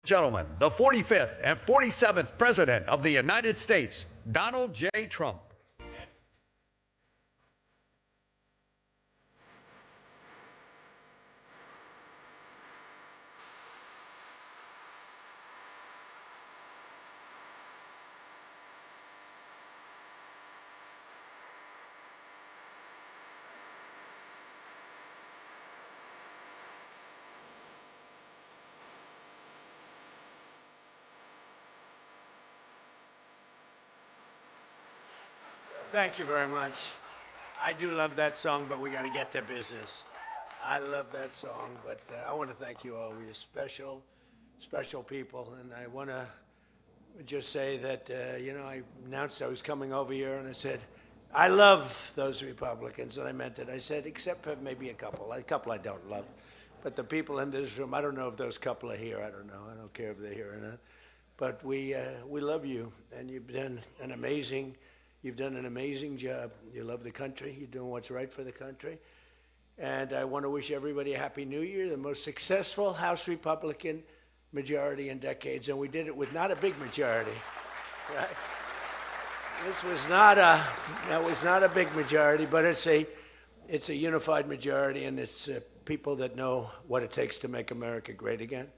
Gentlemen, the 45th and 47th President of the United States, Donald J. Trump. Thank you very much. I do love that song, but we got to get to business. I love that song, but I want to thank you all. You're special, special people. And I want to just say that, I announced I was coming over here, and I said, I love those Republicans, and I meant it. I said, except for maybe a couple I don't love. But the people in this room, I don't know if those couple are here. I don't know. I don't care if they're here or not. But we love you, and you've done an amazing job. You love the country. You're doing what's right for the country. And I want to wish everybody a Happy New Year, the most successful House Republican majority in decades. And we did it with not a big majority, right? That was not a big majority, but it's a unified majority, and it's people that know what it takes to make America great again.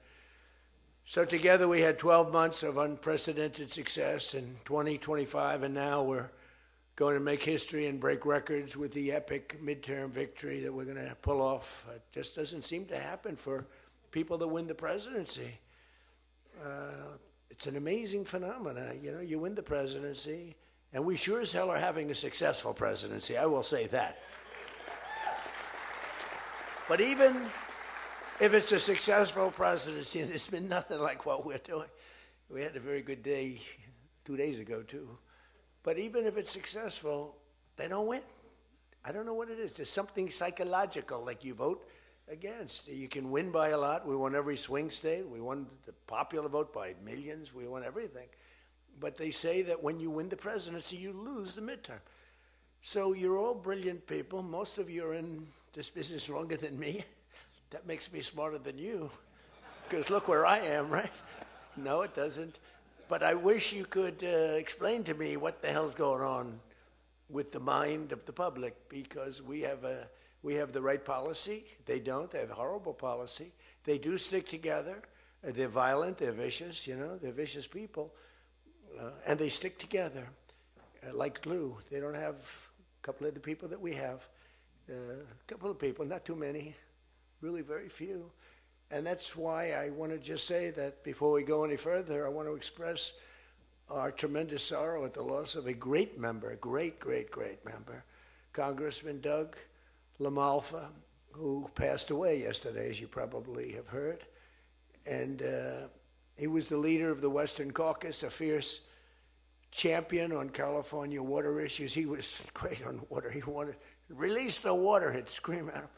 So together we had 12 months of unprecedented success in 2025, and now we're going to make history and break records with the epic midterm victory that we're going to pull off. It just doesn't seem to happen for people that win the presidency. It's an amazing phenomenon. You win the presidency, and we sure as hell are having a successful presidency, I will say that. But even if it's a successful presidency, it's been nothing like what we're doing. We had a very good day 2 days ago, too. But even if it's successful, they don't win. I don't know what it is. There's something psychological, like you vote against. You can win by a lot. We won every swing state. We won the popular vote by millions. We won everything. But they say that when you win the presidency, you lose the midterm. So you're all brilliant people. Most of you are in this business longer than me. That makes me smarter than you, because look where I am, right? No, it doesn't. But I wish you could explain to me what the hell's going on with the mind of the public, because we have the right policy. They don't. They have a horrible policy. They do stick together. They're violent. They're vicious. They're vicious people, and they stick together like glue. They don't have a couple of the people that we have. A couple of people, not too many. Really very few. And that's why I want to just say that before we go any further, I want to express our tremendous sorrow at the loss of a great member, a great, great, great member, Congressman Doug LaMalfa, who passed away yesterday, as you probably have heard. And he was the leader of the Western Caucus, a fierce champion on California water issues. He was great on water. He wanted to release the water, he'd scream at him.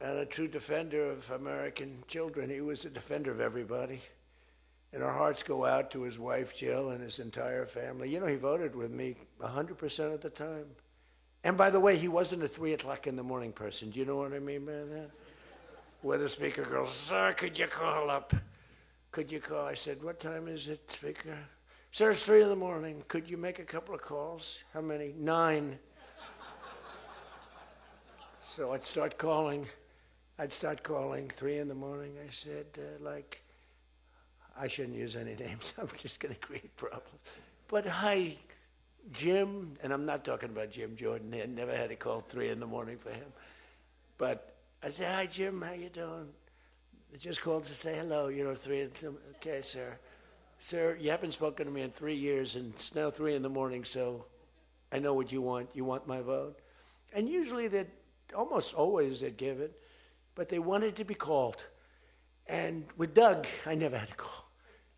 And a true defender of American children. He was a defender of everybody. And our hearts go out to his wife, Jill, and his entire family. He voted with me 100% of the time. And by the way, he wasn't a 3 o'clock in the morning person. Do you know what I mean by that? Where the speaker goes, sir, could you call up? Could you call? I said, what time is it, speaker? Sir, it's 3 in the morning. Could you make a couple of calls? How many? 9. So I'd start calling 3 in the morning. I said, I shouldn't use any names. I'm just going to create problems. But hi, Jim, and I'm not talking about Jim Jordan. I never had a call 3 in the morning for him. But I said, hi, Jim, how you doing? I just called to say hello, 3 in the morning. Okay, sir. Sir, you haven't spoken to me in 3 years, and it's now 3 in the morning, so I know what you want. You want my vote? And usually almost always they'd give it. But they wanted to be called. And with Doug, I never had a call.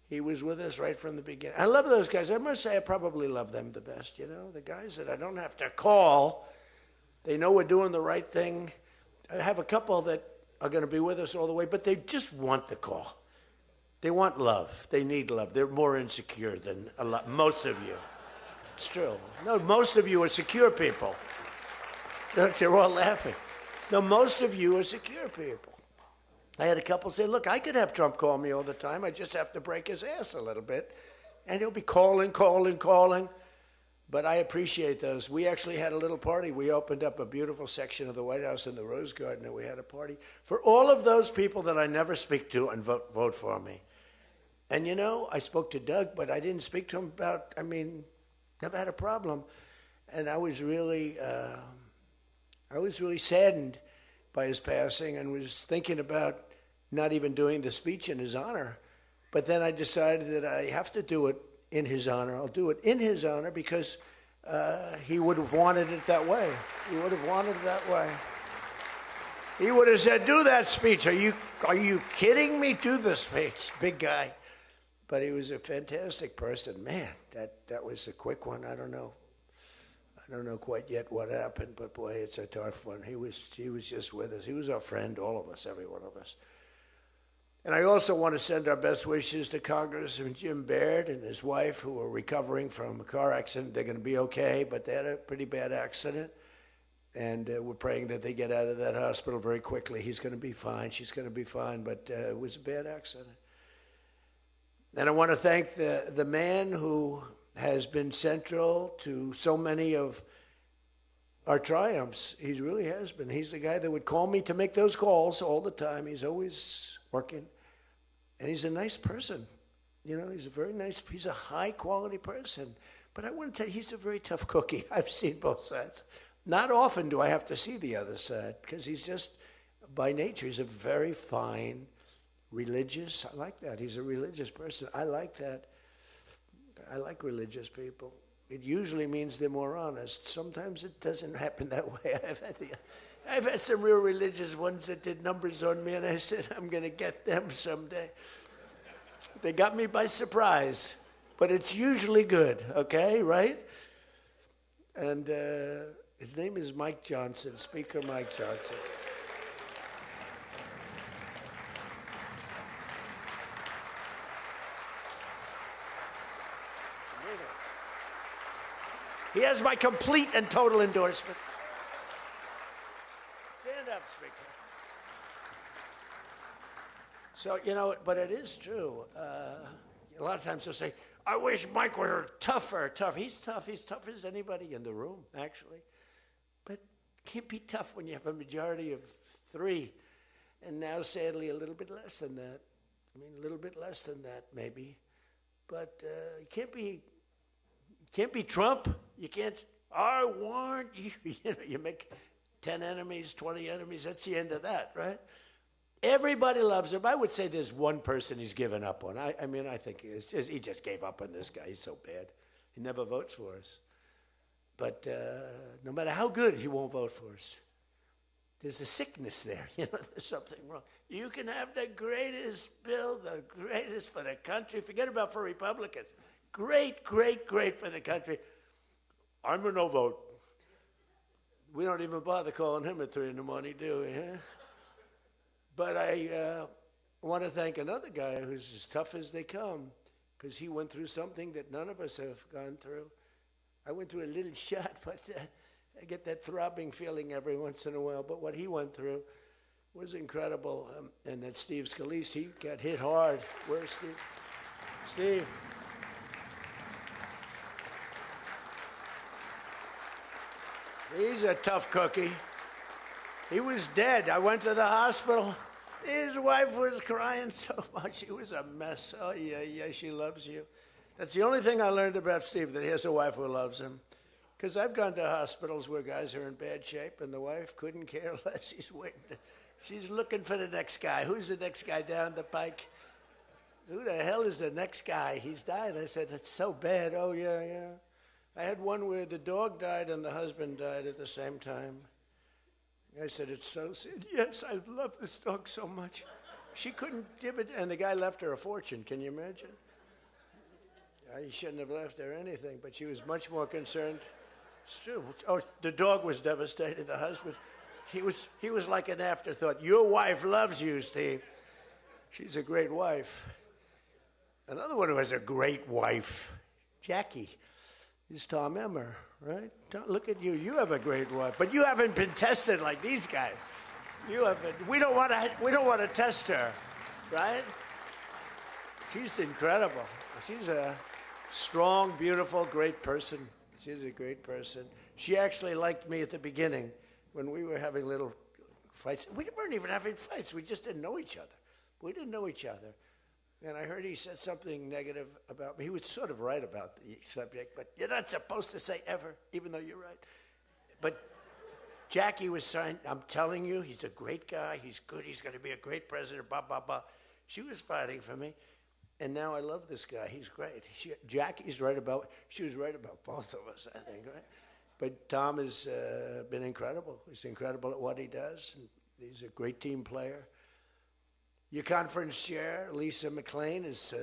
He was with us right from the beginning. I love those guys. I must say I probably love them the best, the guys that I don't have to call. They know we're doing the right thing. I have a couple that are going to be with us all the way, but they just want the call. They want love. They need love. They're more insecure than most of you. It's true. No, most of you are secure people. They're all laughing. No, most of you are secure people. I had a couple say, look, I could have Trump call me all the time. I just have to break his ass a little bit. And he'll be calling. But I appreciate those. We actually had a little party. We opened up a beautiful section of the White House in the Rose Garden, and we had a party for all of those people that I never speak to and vote for me. And, you know, I spoke to Doug, but I didn't speak to him about, never had a problem. And I was really saddened by his passing and was thinking about not even doing the speech in his honor. But then I decided that I have to do it in his honor. I'll do it in his honor because he would have wanted it that way. He would have wanted it that way. He would have said, do that speech. Are you kidding me? Do the speech, big guy. But he was a fantastic person. Man, that was a quick one. I don't know quite yet what happened, but boy, it's a tough one. He was just with us. He was our friend, all of us, every one of us. And I also want to send our best wishes to Congressman Jim Baird and his wife, who are recovering from a car accident. They're going to be okay, but they had a pretty bad accident. And we're praying that they get out of that hospital very quickly. He's going to be fine. She's going to be fine, but it was a bad accident. And I want to thank the man who has been central to so many of our triumphs. He really has been. He's the guy that would call me to make those calls all the time. He's always working. And he's a nice person. You know, he's a high-quality person. But I want to tell you, he's a very tough cookie. I've seen both sides. Not often do I have to see the other side, because he's just, by nature, he's a very fine, religious. I like that. He's a religious person. I like that. I like religious people. It usually means they're more honest. Sometimes it doesn't happen that way. I've had some real religious ones that did numbers on me, and I said, I'm going to get them someday. They got me by surprise, but it's usually good, okay, right? And his name is Mike Johnson, Speaker Mike Johnson. He has my complete and total endorsement. Stand up, Speaker. So, you know, but it is true. A lot of times they'll say, I wish Mike were tougher. He's tough. He's tough as anybody in the room, actually. But can't be tough when you have a majority of 3. And now, sadly, a little bit less than that. A little bit less than that, maybe. But you can't be Trump. You can't, I want you. You make 10 enemies, 20 enemies. That's the end of that, right? Everybody loves him. I would say there's one person he's given up on. I think he just gave up on this guy. He's so bad. He never votes for us. But no matter how good, he won't vote for us. There's a sickness there. There's something wrong. You can have the greatest bill, the greatest for the country. Forget about for Republicans. Great, great, great for the country. I'm a no vote. We don't even bother calling him at 3 in the morning, do we? Huh? But I want to thank another guy who's as tough as they come, because he went through something that none of us have gone through. I went through a little shot, but I get that throbbing feeling every once in a while. But what he went through was incredible. And that Steve Scalise, he got hit hard. Where's Steve? Steve. He's a tough cookie. He was dead. I went to the hospital. His wife was crying so much. She was a mess. Oh, yeah, she loves you. That's the only thing I learned about Steve, that he has a wife who loves him. Because I've gone to hospitals where guys are in bad shape, and the wife couldn't care less. She's waiting. She's looking for the next guy. Who's the next guy down the pike? Who the hell is the next guy? He's died. I said, that's so bad. Oh, yeah. I had one where the dog died and the husband died at the same time. I said, it's so sad. Yes, I love this dog so much. She couldn't give it, and the guy left her a fortune. Can you imagine? He shouldn't have left her anything, but she was much more concerned. It's true. Oh, the dog was devastated. The husband, he was like an afterthought. Your wife loves you, Steve. She's a great wife. Another one who has a great wife, Jackie, is Tom Emmer, right? Look at you. You have a great wife, but you haven't been tested like these guys. You have been. We don't want to test her, right? She's incredible. She's a strong, beautiful, great person. She's a great person. She actually liked me at the beginning when we were having little fights. We weren't even having fights. We just didn't know each other. We didn't know each other. And I heard he said something negative about me. He was sort of right about the subject, but you're not supposed to say ever, even though you're right. But Jackie was saying, I'm telling you, he's a great guy. He's good. He's going to be a great president, blah, blah, blah. She was fighting for me. And now I love this guy. He's great. Jackie's right about, she was right about both of us, I think, right? But Tom has been incredible. He's incredible at what he does. And he's a great team player. Your conference chair, Lisa McLean, is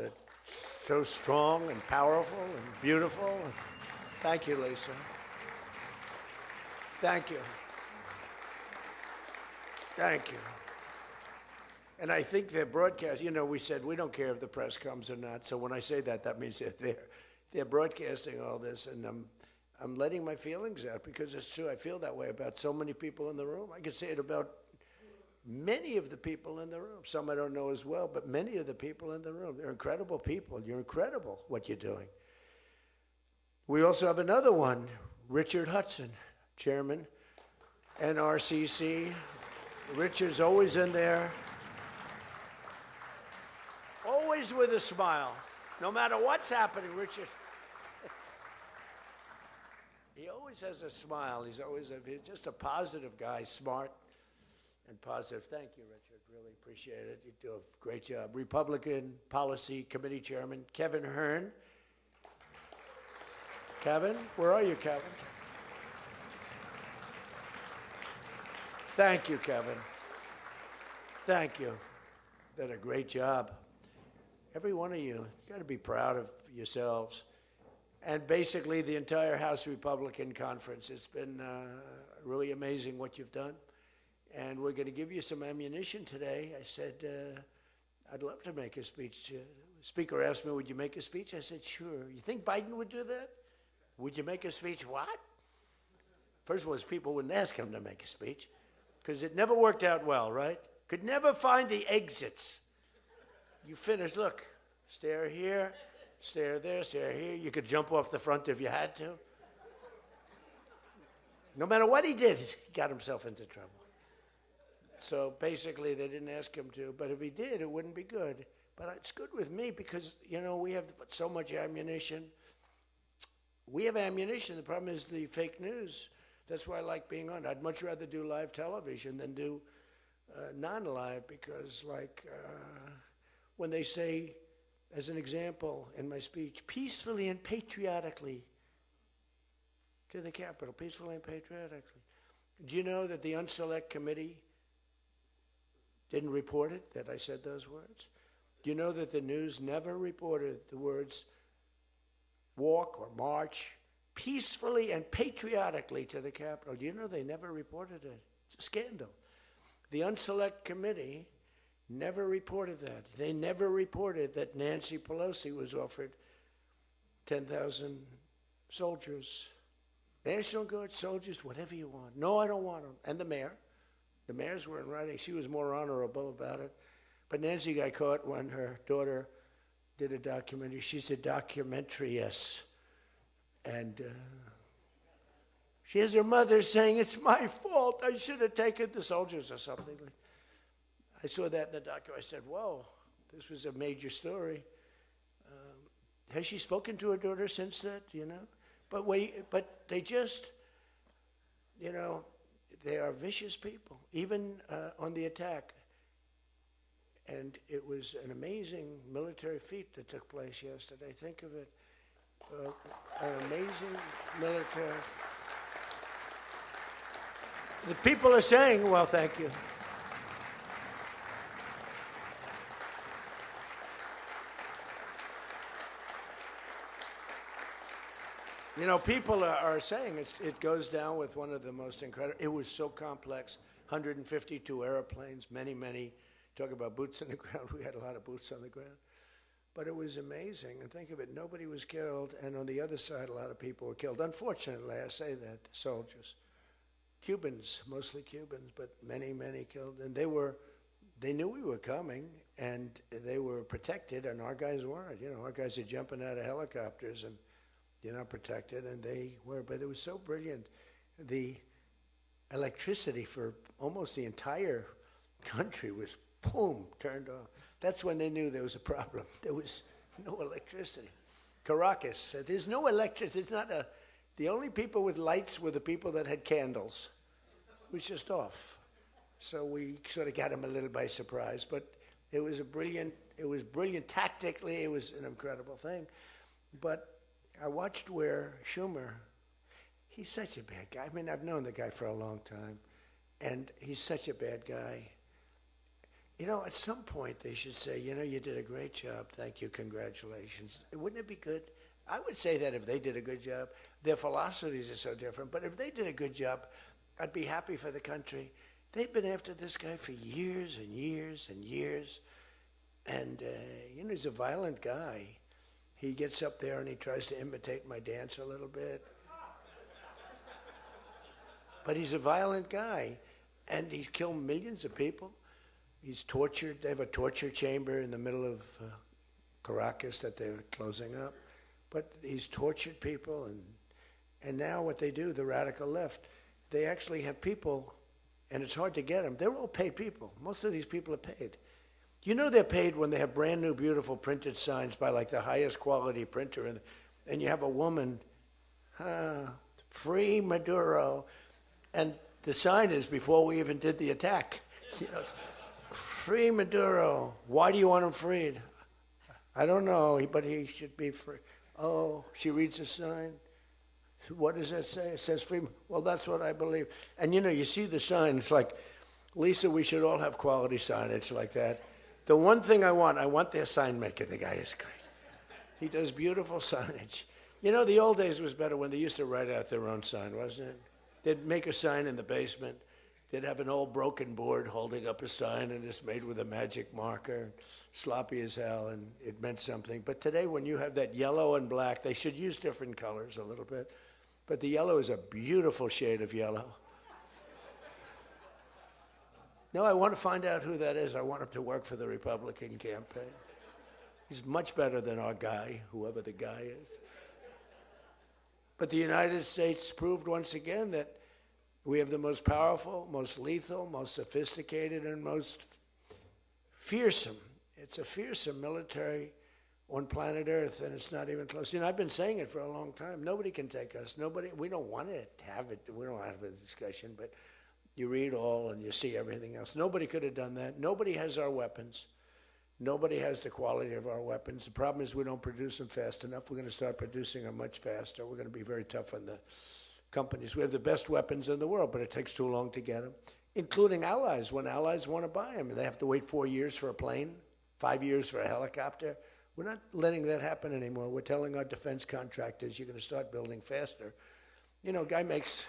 so strong and powerful and beautiful. Thank you, Lisa. Thank you. Thank you. And I think their broadcast, you know, we said we don't care if the press comes or not. So when I say that, that means they're there. They're broadcasting all this, and I'm letting my feelings out because it's true. I feel that way about so many people in the room. I could say it about many of the people in the room. Some I don't know as well, but many of the people in the room. They're incredible people. You're incredible what you're doing. We also have another one, Richard Hudson, chairman, NRCC. Richard's always in there. Always with a smile. No matter what's happening, Richard. He always has a smile. He's just a positive guy, smart and positive. Thank you, Richard. Really appreciate it. You do a great job. Republican Policy Committee Chairman, Kevin Hearn. Kevin, where are you, Kevin? Thank you, Kevin. Thank you. Did a great job. Every one of you got to be proud of yourselves. And basically the entire House Republican Conference. It's been really amazing what you've done. And we're going to give you some ammunition today. I said, I'd love to make a speech. The Speaker asked me, would you make a speech? I said, sure. You think Biden would do that? Would you make a speech? What? First of all, people wouldn't ask him to make a speech because it never worked out well, right? Could never find the exits. You finish, look, stare here, stare there, stare here. You could jump off the front if you had to. No matter what he did, he got himself into trouble. So basically, they didn't ask him to, but if he did, it wouldn't be good. But it's good with me because, you know, we have so much ammunition. We have ammunition. The problem is the fake news. That's why I like being on. I'd much rather do live television than do non-live because, like, when they say, as an example in my speech, peacefully and patriotically to the Capitol, peacefully and patriotically. Do you know that the Unselect Committee didn't report it, that I said those words? Do you know that the news never reported the words walk or march peacefully and patriotically to the Capitol? Do you know they never reported it? It's a scandal. The Unselect Committee never reported that. They never reported that Nancy Pelosi was offered 10,000 soldiers, National Guard soldiers, whatever you want. No, I don't want them. And the mayor. The mayors were in writing. She was more honorable about it. But Nancy got caught when her daughter did a documentary. She's a documentariess. And she has her mother saying, it's my fault. I should have taken the soldiers or something. I saw that in the documentary. I said, whoa, this was a major story. Has she spoken to her daughter since that, you know? But they just, you know, they are vicious people, even on the attack. And it was an amazing military feat that took place yesterday. Think of it. An amazing military. The people are saying, well, thank you. You know, people are saying it goes down with one of the most incredible. It was so complex, 152 airplanes, many, talk about boots on the ground. We had a lot of boots on the ground. But it was amazing. And think of it, nobody was killed. And on the other side, a lot of people were killed. Unfortunately, I say that, soldiers. Cubans, mostly Cubans, but many, many killed. And they knew we were coming, and they were protected, and our guys weren't. You know, our guys are jumping out of helicopters, and you're not protected, and they were. But it was so brilliant. The electricity for almost the entire country was, boom, turned off. That's when they knew there was a problem. There was no electricity. Caracas, there's no electricity. It's not the only people with lights were the people that had candles. It was just off. So we sort of got them a little by surprise, but it was brilliant tactically. It was an incredible thing. But I watched where Schumer, he's such a bad guy. I mean, I've known the guy for a long time, and he's such a bad guy. You know, at some point they should say, you know, you did a great job. Thank you. Congratulations. Wouldn't it be good? I would say that if they did a good job. Their philosophies are so different, but if they did a good job, I'd be happy for the country. They've been after this guy for years and years and years. And, you know, he's a violent guy. He gets up there and he tries to imitate my dance a little bit. But he's a violent guy. And he's killed millions of people. He's tortured. They have a torture chamber in the middle of Caracas that they're closing up. But he's tortured people. And now what they do, the radical left, they actually have people, and it's hard to get them. They're all paid people. Most of these people are paid. You know they're paid when they have brand new, beautiful printed signs by like the highest quality printer, and you have a woman, free Maduro, and the sign is before we even did the attack. You know, free Maduro. Why do you want him freed? I don't know, but he should be free. Oh, she reads the sign. What does that say? It says free. Well, that's what I believe. And you know, you see the sign. It's like, Lisa, we should all have quality signage like that. The one thing I want their sign maker. The guy is great. He does beautiful signage. You know, the old days was better when they used to write out their own sign, wasn't it? They'd make a sign in the basement. They'd have an old broken board holding up a sign, and it's made with a magic marker, sloppy as hell, and it meant something. But today, when you have that yellow and black, they should use different colors a little bit. But the yellow is a beautiful shade of yellow. No, I want to find out who that is. I want him to work for the Republican campaign. He's much better than our guy, whoever the guy is. But the United States proved once again that we have the most powerful, most lethal, most sophisticated, and most fearsome. It's a fearsome military on planet Earth, and it's not even close. You know, I've been saying it for a long time. Nobody can take us. Nobody. We don't want to have it. We don't have a discussion, but you read all and you see everything else. Nobody could have done that. Nobody has our weapons. Nobody has the quality of our weapons. The problem is we don't produce them fast enough. We're going to start producing them much faster. We're going to be very tough on the companies. We have the best weapons in the world, but it takes too long to get them, including allies. When allies want to buy them, and they have to wait 4 years for a plane, 5 years for a helicopter. We're not letting that happen anymore. We're telling our defense contractors, you're going to start building faster. You know, guy makes...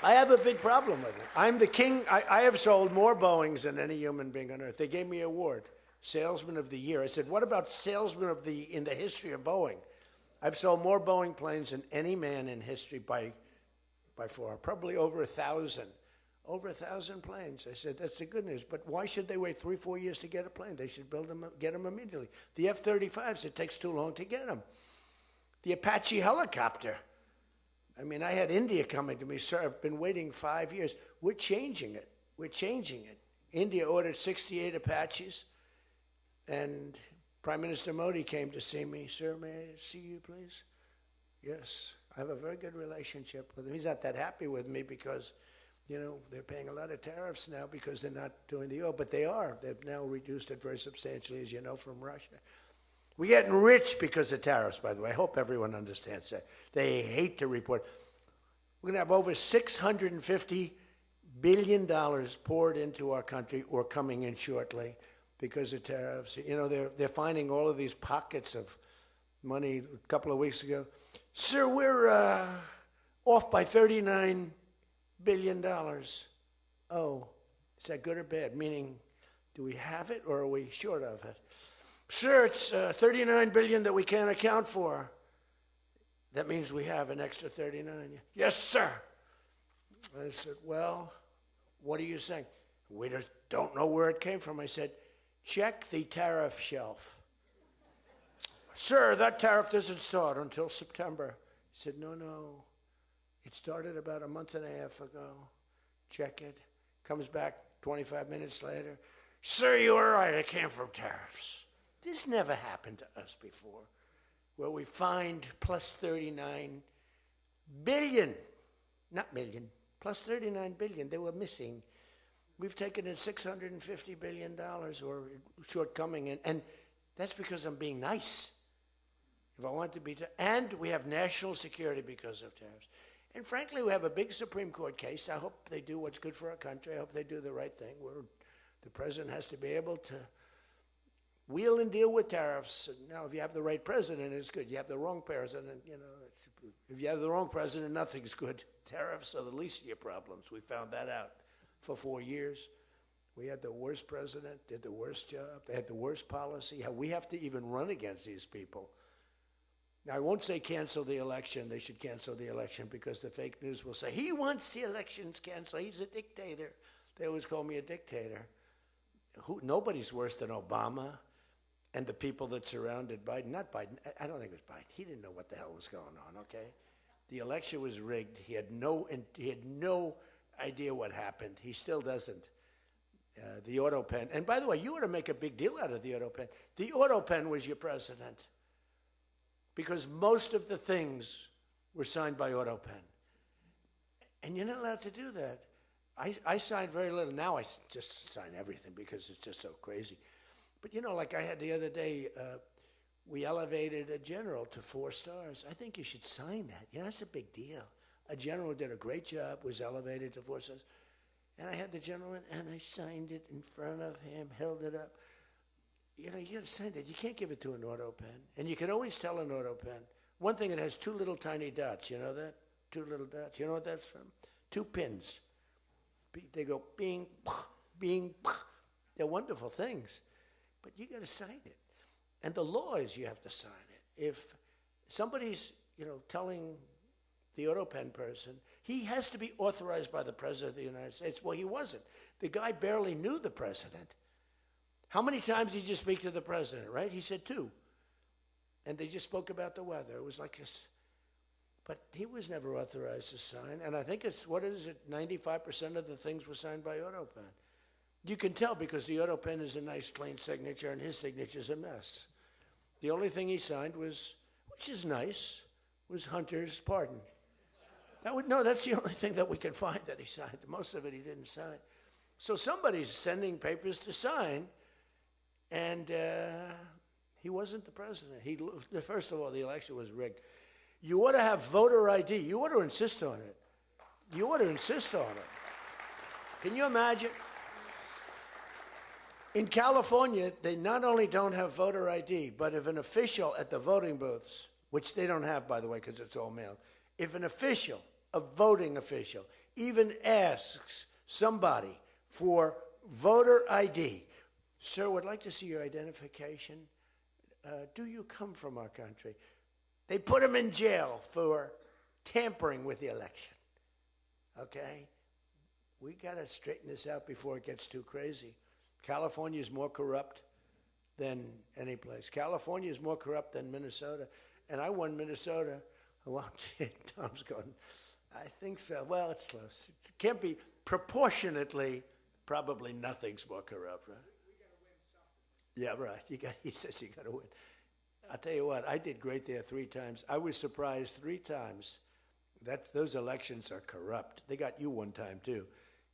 I have a big problem with it. I'm the king. I have sold more Boeings than any human being on earth. They gave me an award, Salesman of the Year. I said, what about Salesman of the in the history of Boeing? I've sold more Boeing planes than any man in history by far, probably over 1,000. Over 1,000 planes. I said, that's the good news. But why should they wait 3-4 years to get a plane? They should build them, get them immediately. The F-35s, it takes too long to get them. The Apache helicopter. I mean, I had India coming to me, sir, I've been waiting 5 years. We're changing it. We're changing it. India ordered 68 Apaches, and Prime Minister Modi came to see me. Sir, may I see you, please? Yes. I have a very good relationship with him. He's not that happy with me because, you know, they're paying a lot of tariffs now because they're not doing the oil, but they are. They've now reduced it very substantially, as you know, from Russia. We're getting rich because of tariffs, by the way. I hope everyone understands that. They hate to report. We're going to have over $650 billion poured into our country or coming in shortly because of tariffs. You know, they're finding all of these pockets of money. A couple of weeks ago, sir, we're off by $39 billion. Oh, is that good or bad? Meaning, do we have it or are we short of it? Sir, it's $39 billion that we can't account for. That means we have an extra 39. Yes, sir. I said, well, what are you saying? We just don't know where it came from. I said, check the tariff shelf. Sir, that tariff doesn't start until September. He said, no. It started about a month and a half ago. Check it. Comes back 25 minutes later. Sir, you were right. It came from tariffs. This never happened to us before, where we find plus 39 billion, not million, plus 39 billion. They were missing. We've taken in $650 billion or shortcoming, and that's because I'm being nice. If I want to be, and we have national security because of tariffs. And frankly, we have a big Supreme Court case. I hope they do what's good for our country. I hope they do the right thing. The president has to be able to wheel and deal with tariffs. Now, if you have the right president, it's good. You have the wrong president, if you have the wrong president, nothing's good. Tariffs are the least of your problems. We found that out for 4 years. We had the worst president, did the worst job. They had the worst policy. We have to even run against these people. Now, I won't say cancel the election. They should cancel the election because the fake news will say, he wants the elections canceled. He's a dictator. They always call me a dictator. Nobody's worse than Obama and the people that surrounded Biden. Not Biden. I don't think it was Biden. He didn't know what the hell was going on, okay? The election was rigged. He had no idea what happened. He still doesn't. The auto pen. And by the way, you ought to make a big deal out of the auto pen. The auto pen was your president because most of the things were signed by auto pen. And you're not allowed to do that. I signed very little. Now I just sign everything because it's just so crazy. But like I had the other day, we elevated a general to 4 stars. I think you should sign that. That's a big deal. A general did a great job, was elevated to 4 stars. And I had the gentleman, and I signed it in front of him, held it up. You got to sign that. You can't give it to an auto pen. And you can always tell an auto pen. One thing, it has 2 little tiny dots. You know that? 2 little dots. You know what that's from? 2 pins. They go bing, bing. They're wonderful things. But you got to sign it. And the law is you have to sign it. If somebody's, telling the auto pen person, he has to be authorized by the President of the United States. Well, he wasn't. The guy barely knew the President. How many times did you speak to the President, right? He said 2. And they just spoke about the weather. It was like this. But he was never authorized to sign. And I think 95% of the things were signed by auto pen. You can tell because the auto pen is a nice, clean signature, and his signature's a mess. The only thing he signed was, which is nice, was Hunter's pardon. That's the only thing that we can find that he signed. Most of it he didn't sign. So somebody's sending papers to sign, and he wasn't the president. First of all, the election was rigged. You ought to have voter ID. You ought to insist on it. You ought to insist on it. Can you imagine? In California, they not only don't have voter ID, but if an official at the voting booths, which they don't have, by the way, because it's all mail, if an official, a voting official, even asks somebody for voter ID, sir, would like to see your identification. Do you come from our country? They put him in jail for tampering with the election. Okay? We got to straighten this out before it gets too crazy. California is more corrupt than any place. California is more corrupt than Minnesota. And I won Minnesota. Well, Tom's going, I think so. Well, it's close. It can't be proportionately, probably nothing's more corrupt, right? We got to win something. Yeah, right. He says you got to win. I'll tell you what, I did great there 3 times. I was surprised 3 times. Those elections are corrupt. They got you 1 time, too.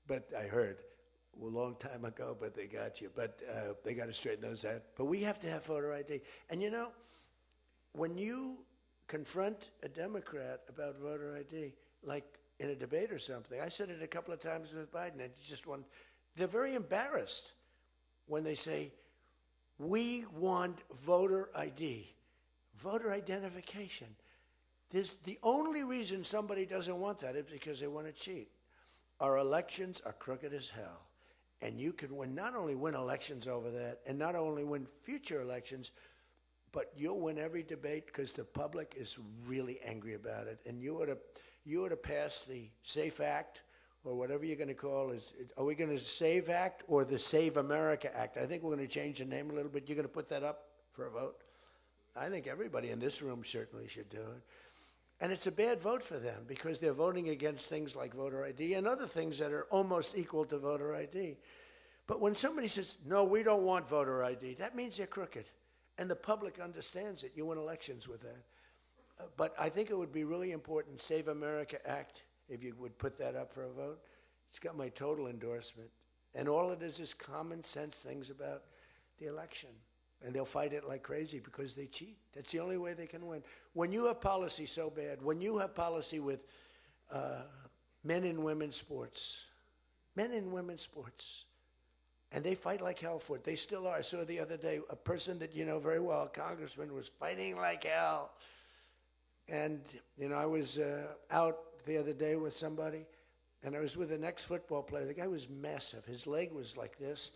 But I heard a long time ago, but they got you. But they got to straighten those out. But we have to have voter ID. And when you confront a Democrat about voter ID, like in a debate or something, I said it a couple of times with Biden, and they're very embarrassed when they say, we want voter ID, voter identification. The only reason somebody doesn't want that is because they want to cheat. Our elections are crooked as hell. And you can not only win elections over that, and not only win future elections, but you'll win every debate because the public is really angry about it. And you ought to pass the SAFE Act or whatever you're going to call it. Are we going to SAVE Act or the Save America Act? I think we're going to change the name a little bit. You're going to put that up for a vote? I think everybody in this room certainly should do it. And it's a bad vote for them because they're voting against things like voter ID and other things that are almost equal to voter ID. But when somebody says, no, we don't want voter ID, that means they're crooked. And the public understands it. You win elections with that. But I think it would be really important, Save America Act, if you would put that up for a vote. It's got my total endorsement. And all it is common sense things about the election. And they'll fight it like crazy because they cheat. That's the only way they can win. When you have policy so bad, when you have policy with men and women's sports, and they fight like hell for it. They still are. I saw the other day a person that you know very well, a congressman, was fighting like hell. And, you know, I was out the other day with somebody, and I was with an ex-football player. The guy was massive. His leg was like this.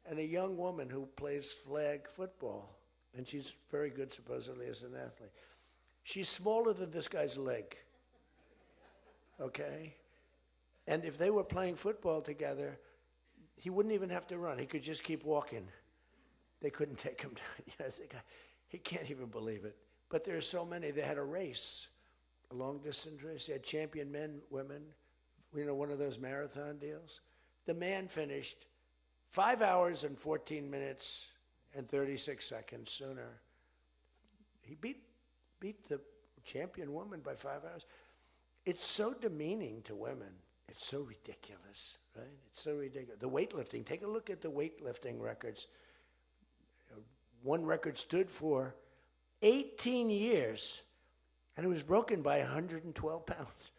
And a young woman who plays flag football, and she's very good, supposedly, as an athlete. She's smaller than this guy's leg, okay? And if they were playing football together, he wouldn't even have to run. He could just keep walking. They couldn't take him down. You know, the guy, he can't even believe it. But there are so many. They had a race, a long-distance race. They had champion men, women, you know, one of those marathon deals. The man finished 5 hours and 14 minutes and 36 seconds sooner. He beat the champion woman by 5 hours. It's so demeaning to women. It's so ridiculous, right? It's so ridiculous. The weightlifting, take a look at the weightlifting records. One record stood for 18 years, and it was broken by 112 pounds.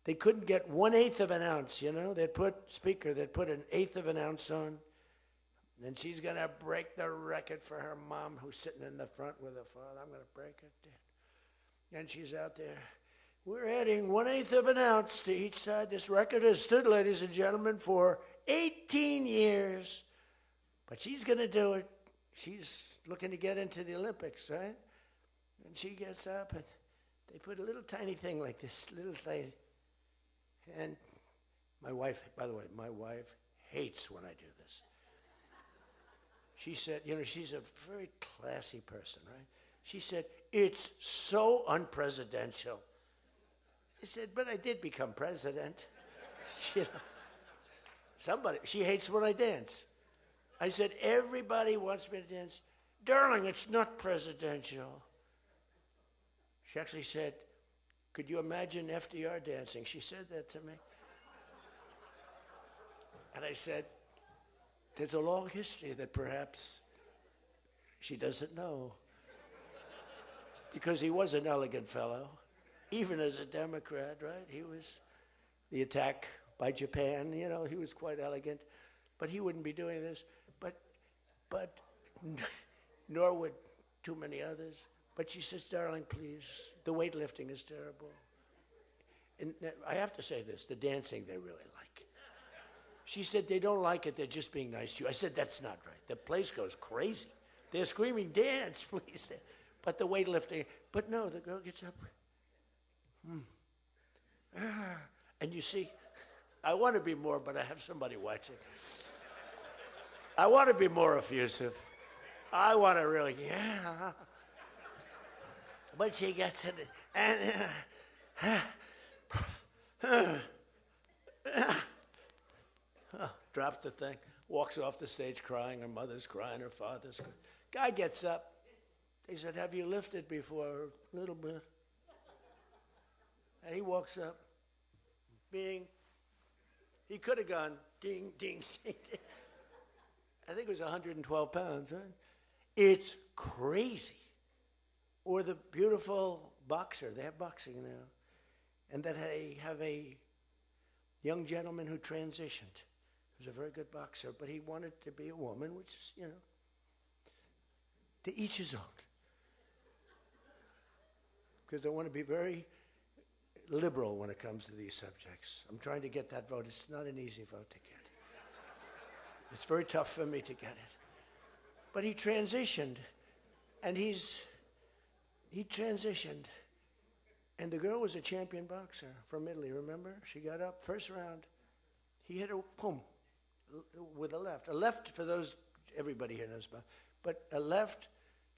They couldn't get 1/8 of an ounce, you know? They'd put an 1/8 of an ounce on, and she's going to break the record for her mom who's sitting in the front with her father. I'm going to break it, Dad. And she's out there. We're adding 1/8 of an ounce to each side. This record has stood, ladies and gentlemen, for 18 years. But she's going to do it. She's looking to get into the Olympics, right? And she gets up, and they put a little tiny thing like this, little tiny. And my wife, by the way, my wife hates when I do this. She said, you know, she's a very classy person, right? She said, it's so unpresidential. I said, but I did become president. You know, she hates when I dance. I said, everybody wants me to dance. Darling, it's not presidential. She actually said, could you imagine FDR dancing? She said that to me. And I said, there's a long history that perhaps she doesn't know. Because he was an elegant fellow, even as a Democrat, right? He was the attack by Japan, you know, he was quite elegant. But he wouldn't be doing this. But nor would too many others. But she says, darling, please, the weightlifting is terrible. And I have to say this, the dancing they really like. She said, they don't like it, they're just being nice to you. I said, that's not right. The place goes crazy. They're screaming, dance, please. But the weightlifting, but no, the girl gets up. And you see, I want to be more, but I have somebody watching. I want to be more effusive. I want to really, yeah. But she gets it, and drops the thing, walks off the stage crying. Her mother's crying, her father's crying. Guy gets up. They said, have you lifted before? A little bit. And he walks up, bing. He could have gone ding, ding, ding, ding. I think it was 112 pounds, right? It's crazy. Or the beautiful boxer. They have boxing now. And that they have a young gentleman who transitioned. He was a very good boxer, but he wanted to be a woman, which is, you know, to each his own. Because I want to be very liberal when it comes to these subjects. I'm trying to get that vote. It's not an easy vote to get. It's very tough for me to get it. But he transitioned, and he transitioned. And the girl was a champion boxer from Italy, remember? She got up first round. He hit a boom with a left. A left, for those, everybody here knows about, but a left,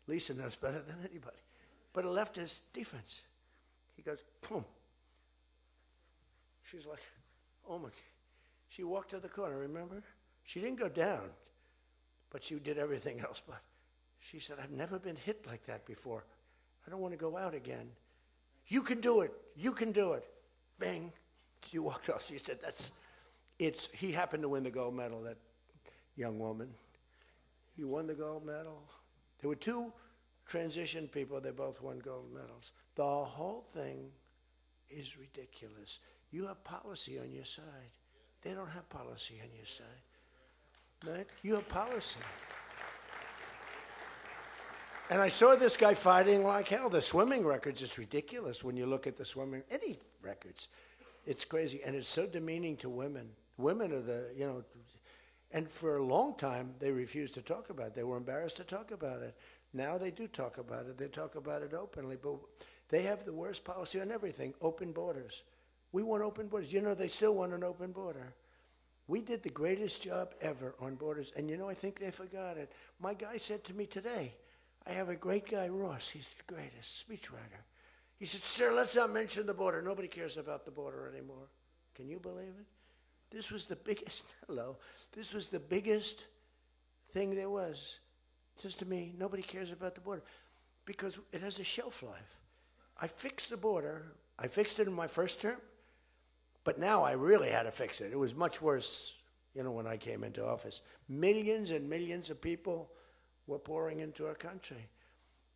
Lisa knows better than anybody, but a left is defense. He goes, boom. She's like, oh my, she walked to the corner, remember? She didn't go down, but she did everything else. But she said, I've never been hit like that before. I don't want to go out again. You can do it. You can do it. Bang. She walked off. She said, he happened to win the gold medal, that young woman. He won the gold medal. There were two transition people. They both won gold medals. The whole thing is ridiculous. You have policy on your side. They don't have policy on your side. Right? You have policy. And I saw this guy fighting like hell. The swimming records, it's ridiculous when you look at the swimming, any records. It's crazy. And it's so demeaning to women. Women are and for a long time, they refused to talk about it. They were embarrassed to talk about it. Now they do talk about it. They talk about it openly. But they have the worst policy on everything, open borders. We want open borders. They still want an open border. We did the greatest job ever on borders. And I think they forgot it. My guy said to me today, I have a great guy, Ross. He's the greatest speechwriter. He said, sir, let's not mention the border. Nobody cares about the border anymore. Can you believe it? This was the biggest, this was the biggest thing there was. Says to me, nobody cares about the border because it has a shelf life. I fixed the border. I fixed it in my first term, but now I really had to fix it. It was much worse, when I came into office. Millions and millions of people were pouring into our country.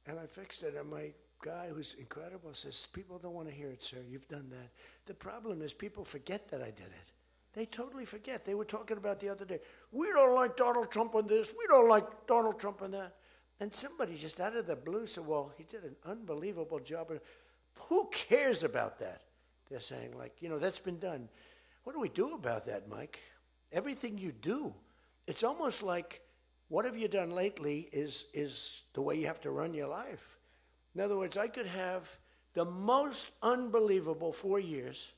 And I fixed it, and my guy, who's incredible, says, people don't want to hear it, sir. You've done that. The problem is people forget that I did it. They totally forget. They were talking about the other day, we don't like Donald Trump on this, we don't like Donald Trump on that. And somebody just out of the blue said, well, he did an unbelievable job. Who cares about that? They're saying, that's been done. What do we do about that, Mike? Everything you do. It's almost like, what have you done lately is the way you have to run your life. In other words, I could have the most unbelievable 4 years,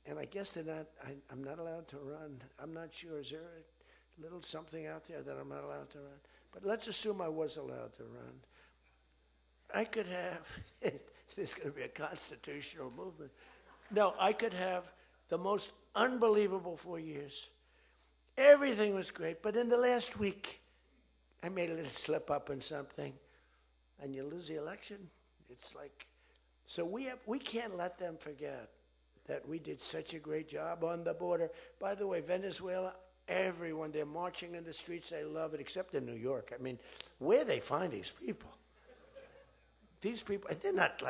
and I guess I'm not allowed to run. I'm not sure. Is there a little something out there that I'm not allowed to run? But let's assume I was allowed to run. I could have, there's going to be a constitutional movement. No, I could have the most unbelievable 4 years. Everything was great, but in the last week, I made a little slip up in something, and you lose the election. It's like, so we can't let them forget that we did such a great job on the border. By the way, Venezuela, everyone, they're marching in the streets. They love it, except in New York. I mean, where they find these people? These people, and they're not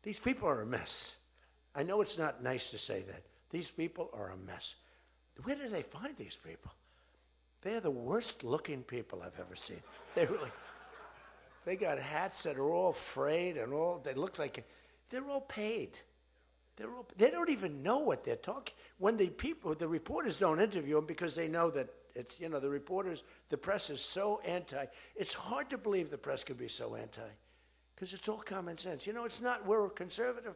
these people are a mess. I know it's not nice to say that. These people are a mess. Where do they find these people? They're the worst looking people I've ever seen. They got hats that are all frayed and they look like, they're all paid. They don't even know what they're talking. When the reporters don't interview them because they know that it's, the press is so anti. It's hard to believe the press could be so anti because it's all common sense. It's not, we're conservative,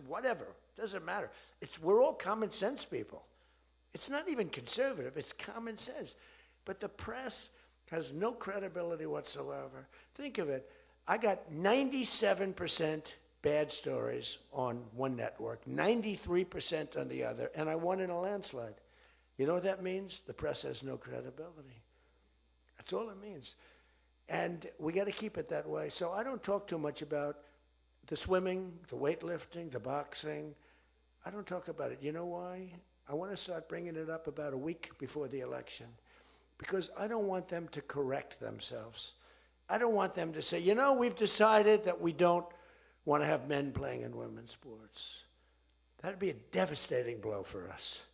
whatever. Doesn't matter. We're all common sense people. It's not even conservative, it's common sense. But the press has no credibility whatsoever. Think of it. I got 97% bad stories on one network, 93% on the other, and I won in a landslide. You know what that means? The press has no credibility. That's all it means. And we got to keep it that way. So I don't talk too much about the swimming, the weightlifting, the boxing. I don't talk about it. You know why? I want to start bringing it up about a week before the election because I don't want them to correct themselves. I don't want them to say, we've decided that we don't want to have men playing in women's sports. That'd be a devastating blow for us.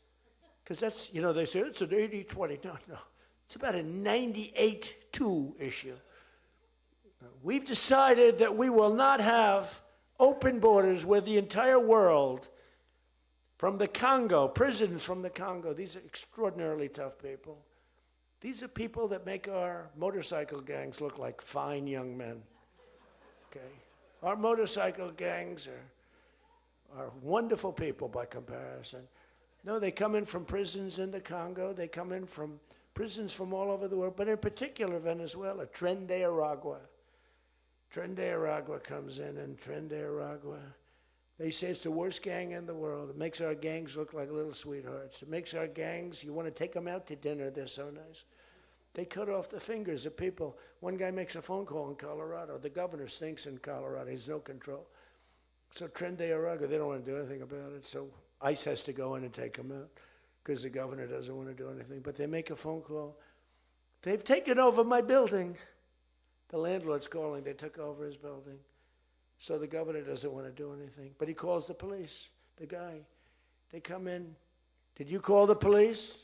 Because that's, they say it's an 80-20. No. It's about a 98-2 issue. We've decided that we will not have open borders where the entire world, from the Congo, prisons from the Congo, these are extraordinarily tough people. These are people that make our motorcycle gangs look like fine young men. Okay? Our motorcycle gangs are wonderful people by comparison. No, they come in from prisons in the Congo. They come in from prisons from all over the world, but in particular Venezuela. Tren de Aragua. Tren de Aragua comes in, and Tren de Aragua, they say it's the worst gang in the world. It makes our gangs look like little sweethearts. It makes our gangs, you want to take them out to dinner, they're so nice. They cut off the fingers of people. One guy makes a phone call in Colorado. The governor stinks in Colorado. He has no control. So Tren de Aragua, they don't want to do anything about it. So ICE has to go in and take them out because the governor doesn't want to do anything. But they make a phone call. They've taken over my building. The landlord's calling. They took over his building. So the governor doesn't want to do anything. But he calls the police, the guy. They come in. Did you call the police?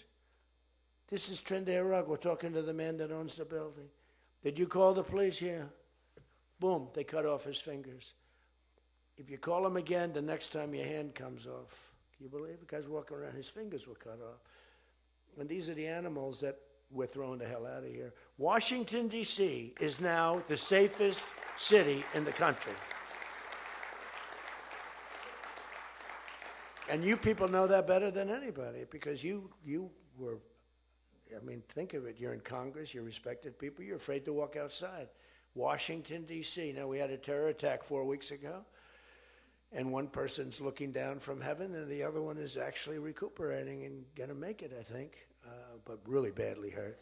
This is Tren de Aragua. We're talking to the man that owns the building. Did you call the police? Yeah. Boom, they cut off his fingers. If you call him again, the next time your hand comes off. Can you believe it? The guy's walking around, his fingers were cut off. And these are the animals that we're throwing the hell out of here. Washington, D.C. is now the safest city in the country. And you people know that better than anybody because you were, I mean, think of it. You're in Congress, you're respected people, you're afraid to walk outside. Washington, D.C. Now, we had a terror attack 4 weeks ago, and one person's looking down from heaven, and the other one is actually recuperating and going to make it, I think, but really badly hurt,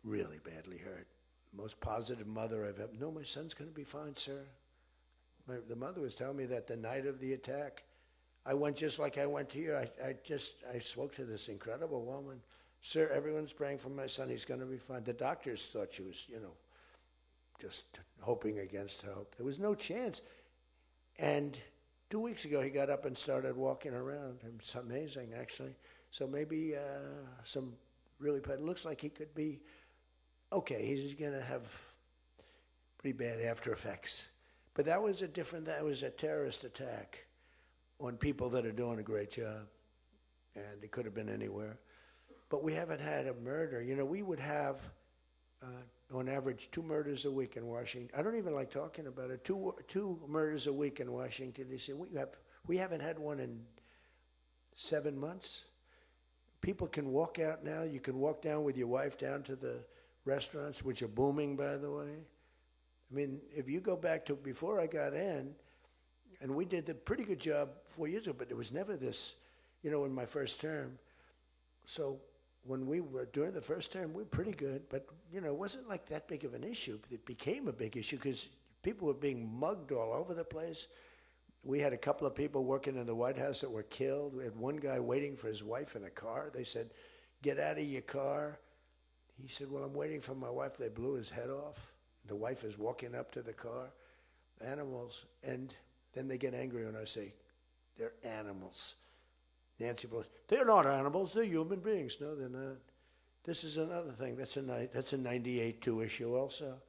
really badly hurt. Most positive mother I've ever, no, my son's going to be fine, sir. The mother was telling me that the night of the attack, I went just like I went to you. I spoke to this incredible woman. Sir, everyone's praying for my son. He's going to be fine. The doctors thought she was, just hoping against hope. There was no chance. And 2 weeks ago, he got up and started walking around. It's amazing, actually. So maybe some really bad. It looks like he could be okay. He's going to have pretty bad after effects. But that was a terrorist attack on people that are doing a great job. And it could have been anywhere. But we haven't had a murder. We would have, on average, 2 murders a week in Washington. I don't even like talking about it. Two murders a week in Washington, D.C. We haven't had one in 7 months. People can walk out now. You can walk down with your wife down to the restaurants, which are booming, by the way. I mean, if you go back to before I got in, and we did a pretty good job 4 years ago, but it was never this, in my first term. So when we were during the first term, we were pretty good, but it wasn't like that big of an issue. It became a big issue because people were being mugged all over the place. We had a couple of people working in the White House that were killed. We had one guy waiting for his wife in a car. They said, "Get out of your car." He said, "Well, I'm waiting for my wife." They blew his head off. The wife is walking up to the car. Animals. And then they get angry when I say, "They're animals." Nancy Pelosi, "They're not animals, they're human beings." No, they're not. This is another thing. That's a 98-2 issue also.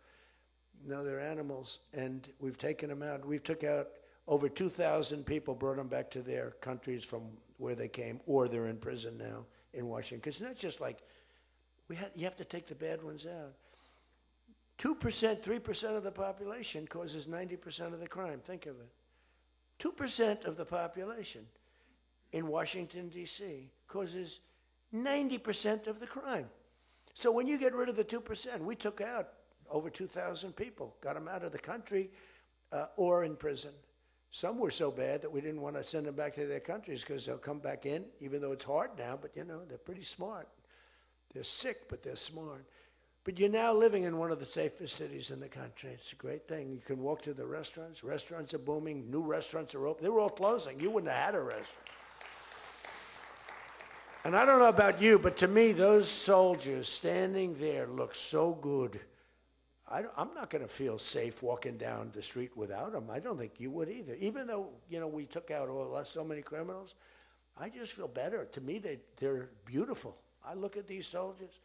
No, they're animals, and we've taken them out. We've took out over 2,000 people, brought them back to their countries from where they came, or they're in prison now in Washington. Because it's not just like, you have to take the bad ones out. 2%, 3% of the population causes 90% of the crime. Think of it. 2% of the population in Washington, D.C., causes 90% of the crime. So when you get rid of the 2%, we took out over 2,000 people, got them out of the country or in prison. Some were so bad that we didn't want to send them back to their countries because they'll come back in, even though it's hard now, but they're pretty smart. They're sick, but they're smart. But you're now living in one of the safest cities in the country. It's a great thing. You can walk to the restaurants. Restaurants are booming. New restaurants are open. They were all closing. You wouldn't have had a restaurant. And I don't know about you, but to me, those soldiers standing there look so good. I'm not going to feel safe walking down the street without them. I don't think you would either. Even though, we took out so many criminals, I just feel better. To me, they're beautiful. I look at these soldiers,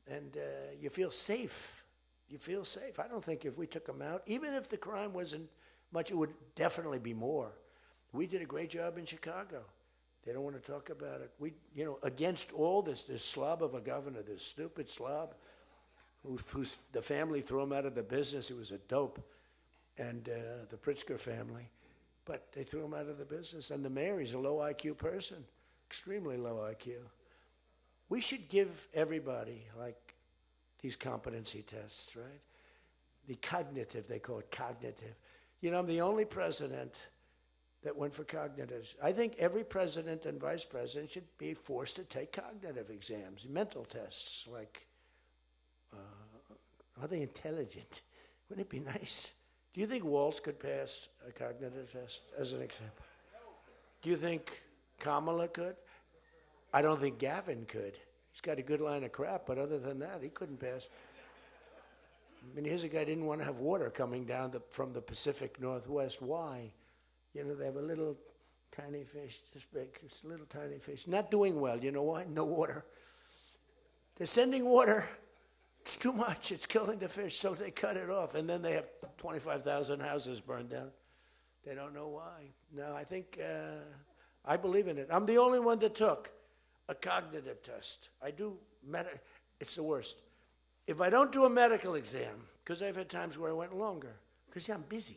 and you feel safe. You feel safe. I don't think if we took them out, even if the crime wasn't much, it would definitely be more. We did a great job in Chicago. They don't want to talk about it. We, against all this slob of a governor, this stupid slob, who's the family threw him out of the business. He was a dope, and the Pritzker family. But they threw him out of the business. And the mayor, he's a low IQ person. extremely low IQ. We should give everybody, like, these competency tests, right? The cognitive, they call it cognitive. You know, I'm the only president that went for cognitives. I think every president and vice president should be forced to take cognitive exams, mental tests, like, are they intelligent? Wouldn't it be nice? Do you think Waltz could pass a cognitive test, as an example? Do you think Kamala could? I don't think Gavin could. He's got a good line of crap, but other than that, he couldn't pass. I mean, here's a guy who didn't want to have water coming down from the Pacific Northwest. Why? You know, they have a little tiny fish, this big, it's a little tiny fish. Not doing well, you know why? No water. They're sending water. It's too much. It's killing the fish, so they cut it off. And then they have 25,000 houses burned down. They don't know why. No, I think, I believe in it. I'm the only one that took a cognitive test. I do, it's the worst. If I don't do a medical exam, because I've had times where I went longer, because I'm busy.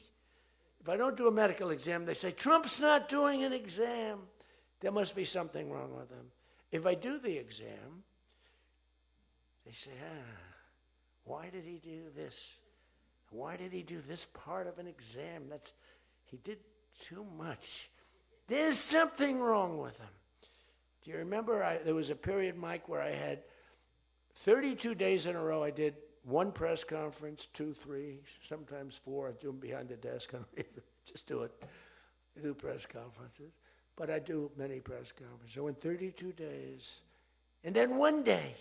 If I don't do a medical exam, they say, Trump's not doing an exam. There must be something wrong with him. If I do the exam, they say, why did he do this? Why did he do this part of an exam? He did too much. There's something wrong with him. Do you remember there was a period, Mike, where I had 32 days in a row I did one press conference, 2, 3, sometimes 4. I do them behind the desk. I don't even just do it. I do press conferences. But I do many press conferences. So in 32 days, and then one day,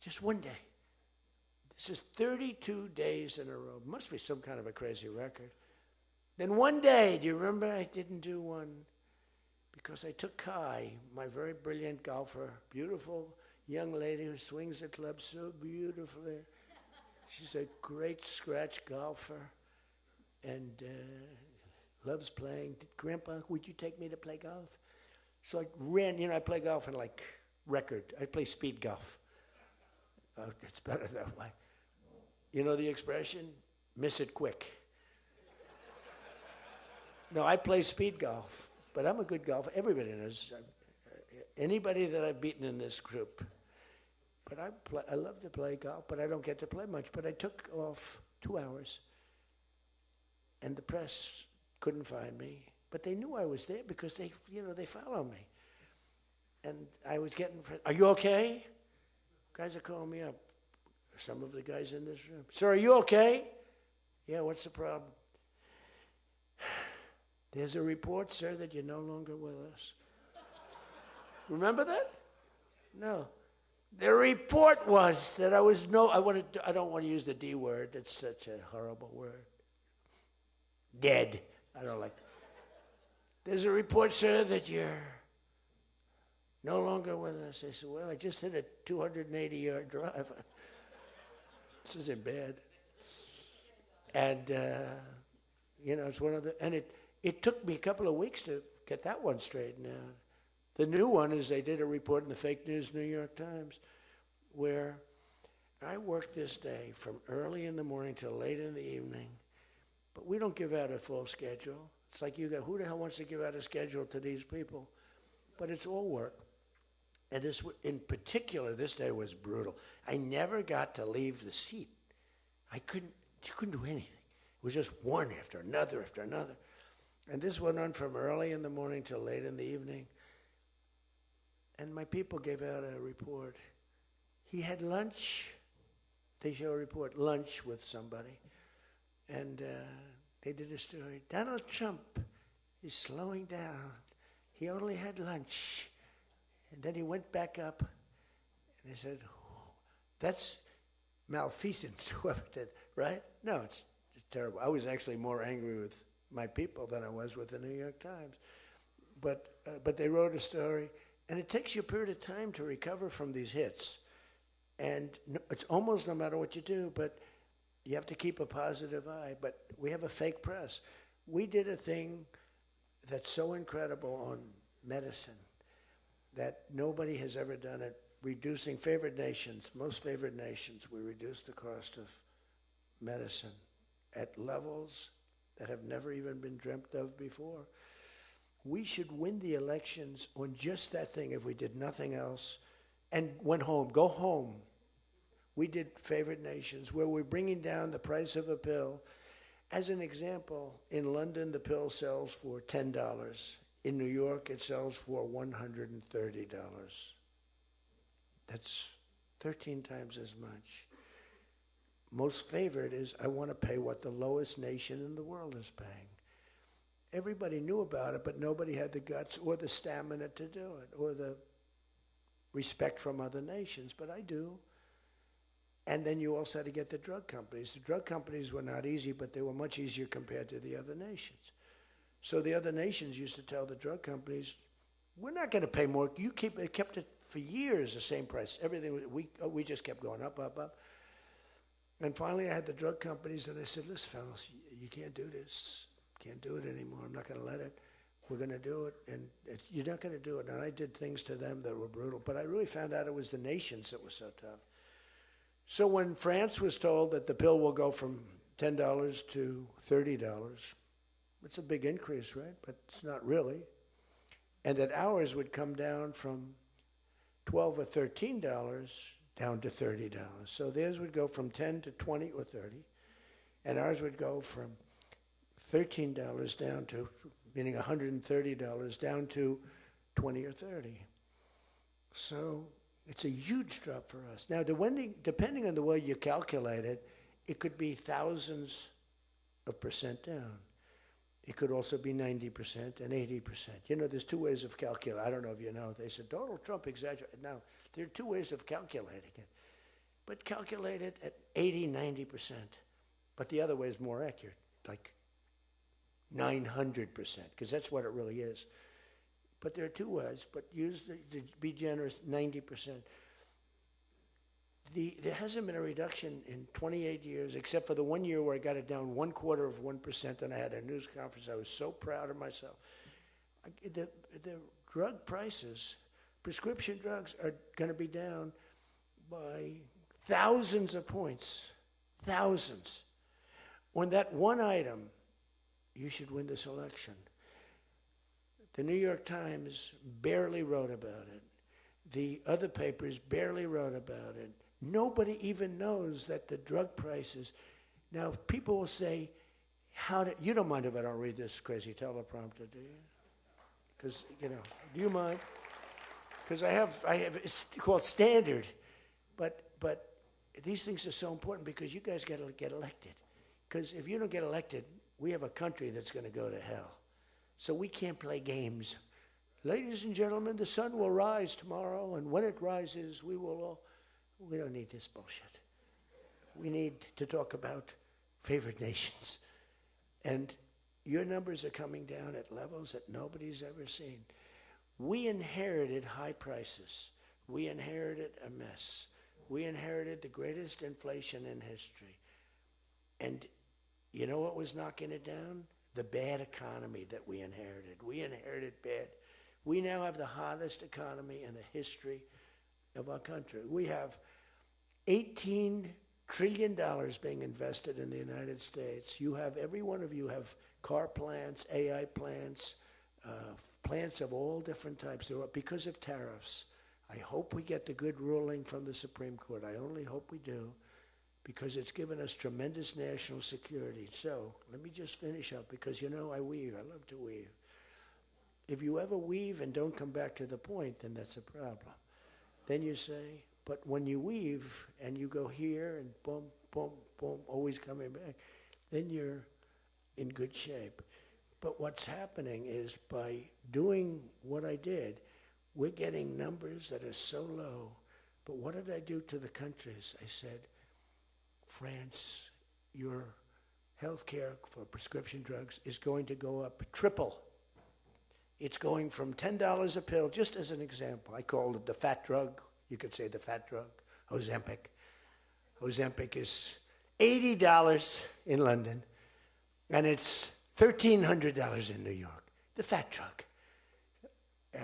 just one day. This is 32 days in a row. Must be some kind of a crazy record. Then one day, do you remember I didn't do one? Because I took Kai, my very brilliant golfer, beautiful young lady who swings the club so beautifully. She's a great scratch golfer and loves playing. Grandpa, would you take me to play golf? So I ran, I play golf in like record. I play speed golf. It's better that way. You know the expression? Miss it quick. No, I play speed golf, but I'm a good golfer. Everybody knows. Anybody that I've beaten in this group. But I love to play golf, but I don't get to play much. But I took off 2 hours, and the press couldn't find me. But they knew I was there because they follow me. And I was getting, are you okay? Guys are calling me up. Some of the guys in this room. Sir, are you okay? Yeah, what's the problem? There's a report, sir, that you're no longer with us. Remember that? No. The report was that I don't want to use the D word. It's such a horrible word. Dead. I don't like that. There's a report, sir, that you're no longer with us. I said, well, I just hit a 280-yard drive. This isn't bad. And, it's one of the, and it took me a couple of weeks to get that one straightened out. The new one is they did a report in the fake news New York Times where I worked this day from early in the morning till late in the evening, but we don't give out a full schedule. It's like who the hell wants to give out a schedule to these people? But it's all work. And this, in particular, this day was brutal. I never got to leave the seat. You couldn't do anything. It was just one after another after another. And this went on from early in the morning till late in the evening. And my people gave out a report. He had lunch. They show a report, lunch with somebody. And they did a story. Donald Trump is slowing down. He only had lunch. And then he went back up. And they said, that's malfeasance, whoever did, right? No, it's terrible. I was actually more angry with my people than I was with the New York Times. But they wrote a story. And it takes you a period of time to recover from these hits. And it's almost no matter what you do, but you have to keep a positive eye. But we have a fake press. We did a thing that's so incredible on medicine that nobody has ever done it. Reducing favored nations, most favored nations, we reduced the cost of medicine at levels that have never even been dreamt of before. we should win the elections on just that thing if we did nothing else and went home. Go home. We did favored nations where we're bringing down the price of a pill. As an example, in London, the pill sells for $10. In New York, it sells for $130. That's 13 times as much. Most favored is, I want to pay what the lowest nation in the world is paying. Everybody knew about it, but nobody had the guts or the stamina to do it, or the respect from other nations, but I do. And then you also had to get the drug companies. The drug companies were not easy, but they were much easier compared to the other nations. So the other nations used to tell the drug companies, we're not going to pay more. It kept it for years the same price. Everything, we just kept going up, up, up. And finally I had the drug companies, and I said, listen, fellas, you can't do this. Can't do it anymore. I'm not going to let it. We're going to do it, and you're not going to do it. And I did things to them that were brutal, but I really found out it was the nations that were so tough. So when France was told that the pill will go from $10 to $30, it's a big increase, right? But it's not really. And that ours would come down from $12 or $13 down to $30. So theirs would go from 10 to 20 or 30, and ours would go from $13 down to, meaning $130 down to 20 or 30. So it's a huge drop for us. Now, depending on the way you calculate it, it could be thousands of percent down. It could also be 90% and 80%. You know, there's two ways of calculating. I don't know if you know. They said Donald Trump exaggerated. Now, there are two ways of calculating it. But calculate it at 80, 90%. But the other way is more accurate, like 900%, because that's what it really is. But there are two ways, but use to be generous, 90%. There hasn't been a reduction in 28 years, except for the 1 year where I got it down 1/4%, and I had a news conference. I was so proud of myself. The drug prices, prescription drugs, are going to be down by thousands of points, thousands. On that one item, you should win this election. The New York Times barely wrote about it. The other papers barely wrote about it. Nobody even knows that the drug prices. Now, people will say, you don't mind if I don't read this crazy teleprompter, do you? Because, do you mind? Because I have, it's called standard. But these things are so important because you guys got to get elected. Because if you don't get elected, we have a country that's going to go to hell. So we can't play games. Ladies and gentlemen, the sun will rise tomorrow, and when it rises, we don't need this bullshit. We need to talk about favored nations. And your numbers are coming down at levels that nobody's ever seen. We inherited high prices. We inherited a mess. We inherited the greatest inflation in history. And you know what was knocking it down? The bad economy that we inherited. We inherited bad. We now have the hottest economy in the history of our country. We have $18 trillion being invested in the United States. You have, every one of you have car plants, AI plants, plants of all different types. Because of tariffs. I hope we get the good ruling from the Supreme Court. I only hope we do, because it's given us tremendous national security. So let me just finish up, because I weave. I love to weave. If you ever weave and don't come back to the point, then that's a problem. Then you say, but when you weave and you go here and boom, boom, boom, always coming back, then you're in good shape. But what's happening is, by doing what I did, we're getting numbers that are so low. But what did I do to the countries? I said, France, your health care for prescription drugs is going to go up triple. It's going from $10 a pill, just as an example. I called it the fat drug. You could say the fat drug, Ozempic. Ozempic is $80 in London, and it's $1,300 in New York. The fat drug. A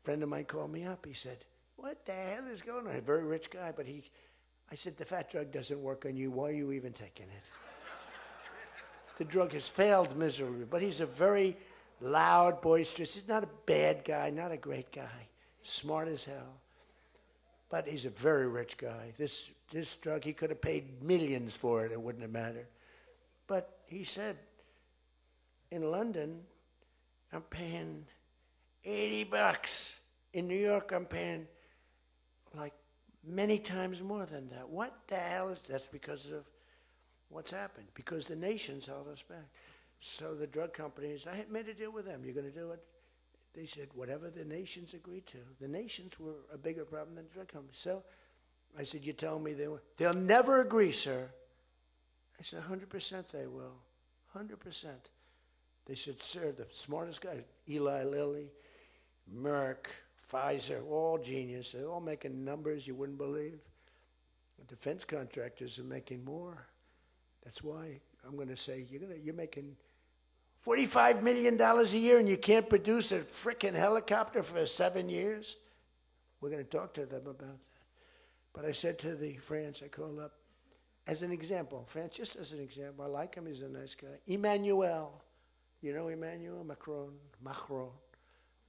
friend of mine called me up. He said, what the hell is going on? A very rich guy, but I said, the fat drug doesn't work on you. Why are you even taking it? The drug has failed miserably, but he's a very loud, boisterous. He's not a bad guy, not a great guy. Smart as hell. But he's a very rich guy. This drug, he could have paid millions for it. It wouldn't have mattered. But he said, in London, I'm paying $80. In New York, I'm paying like many times more than that. What the hell is that's because of what's happened? Because the nations held us back. So the drug companies, I had made a deal with them. You're going to do it? They said, whatever the nations agreed to. The nations were a bigger problem than the drug companies. So I said, you tell me they'll never agree, sir. I said, 100% they will. 100%. They said, sir, the smartest guys, Eli Lilly, Merck, Pfizer, all genius. They're all making numbers you wouldn't believe. The defense contractors are making more. That's why I'm going to say, you're making $45 million a year and you can't produce a frickin' helicopter for 7 years? We're going to talk to them about that. But I said to the France, I called up, as an example, France, just as an example, I like him, he's a nice guy. Emmanuel, you know Emmanuel Macron.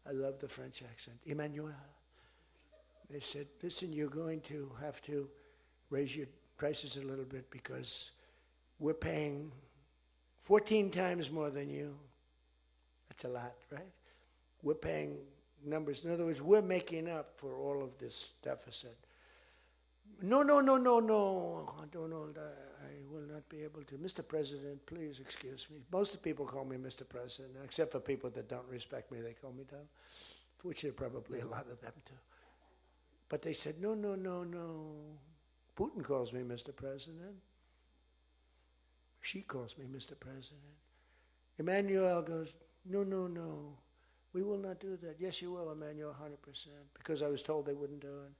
I love the French accent. Emmanuel. They said, listen, you're going to have to raise your prices a little bit because we're paying 14 times more than you. That's a lot, right? We're paying numbers. In other words, we're making up for all of this deficit. No. Donald, I will not be able to. Mr. President, please excuse me. Most of the people call me Mr. President, except for people that don't respect me. They call me Donald, which there are probably a lot of them too. But they said, no. Putin calls me Mr. President. She calls me Mr. President. Emmanuel goes, no. We will not do that. Yes, you will, Emmanuel, 100%, because I was told they wouldn't do it.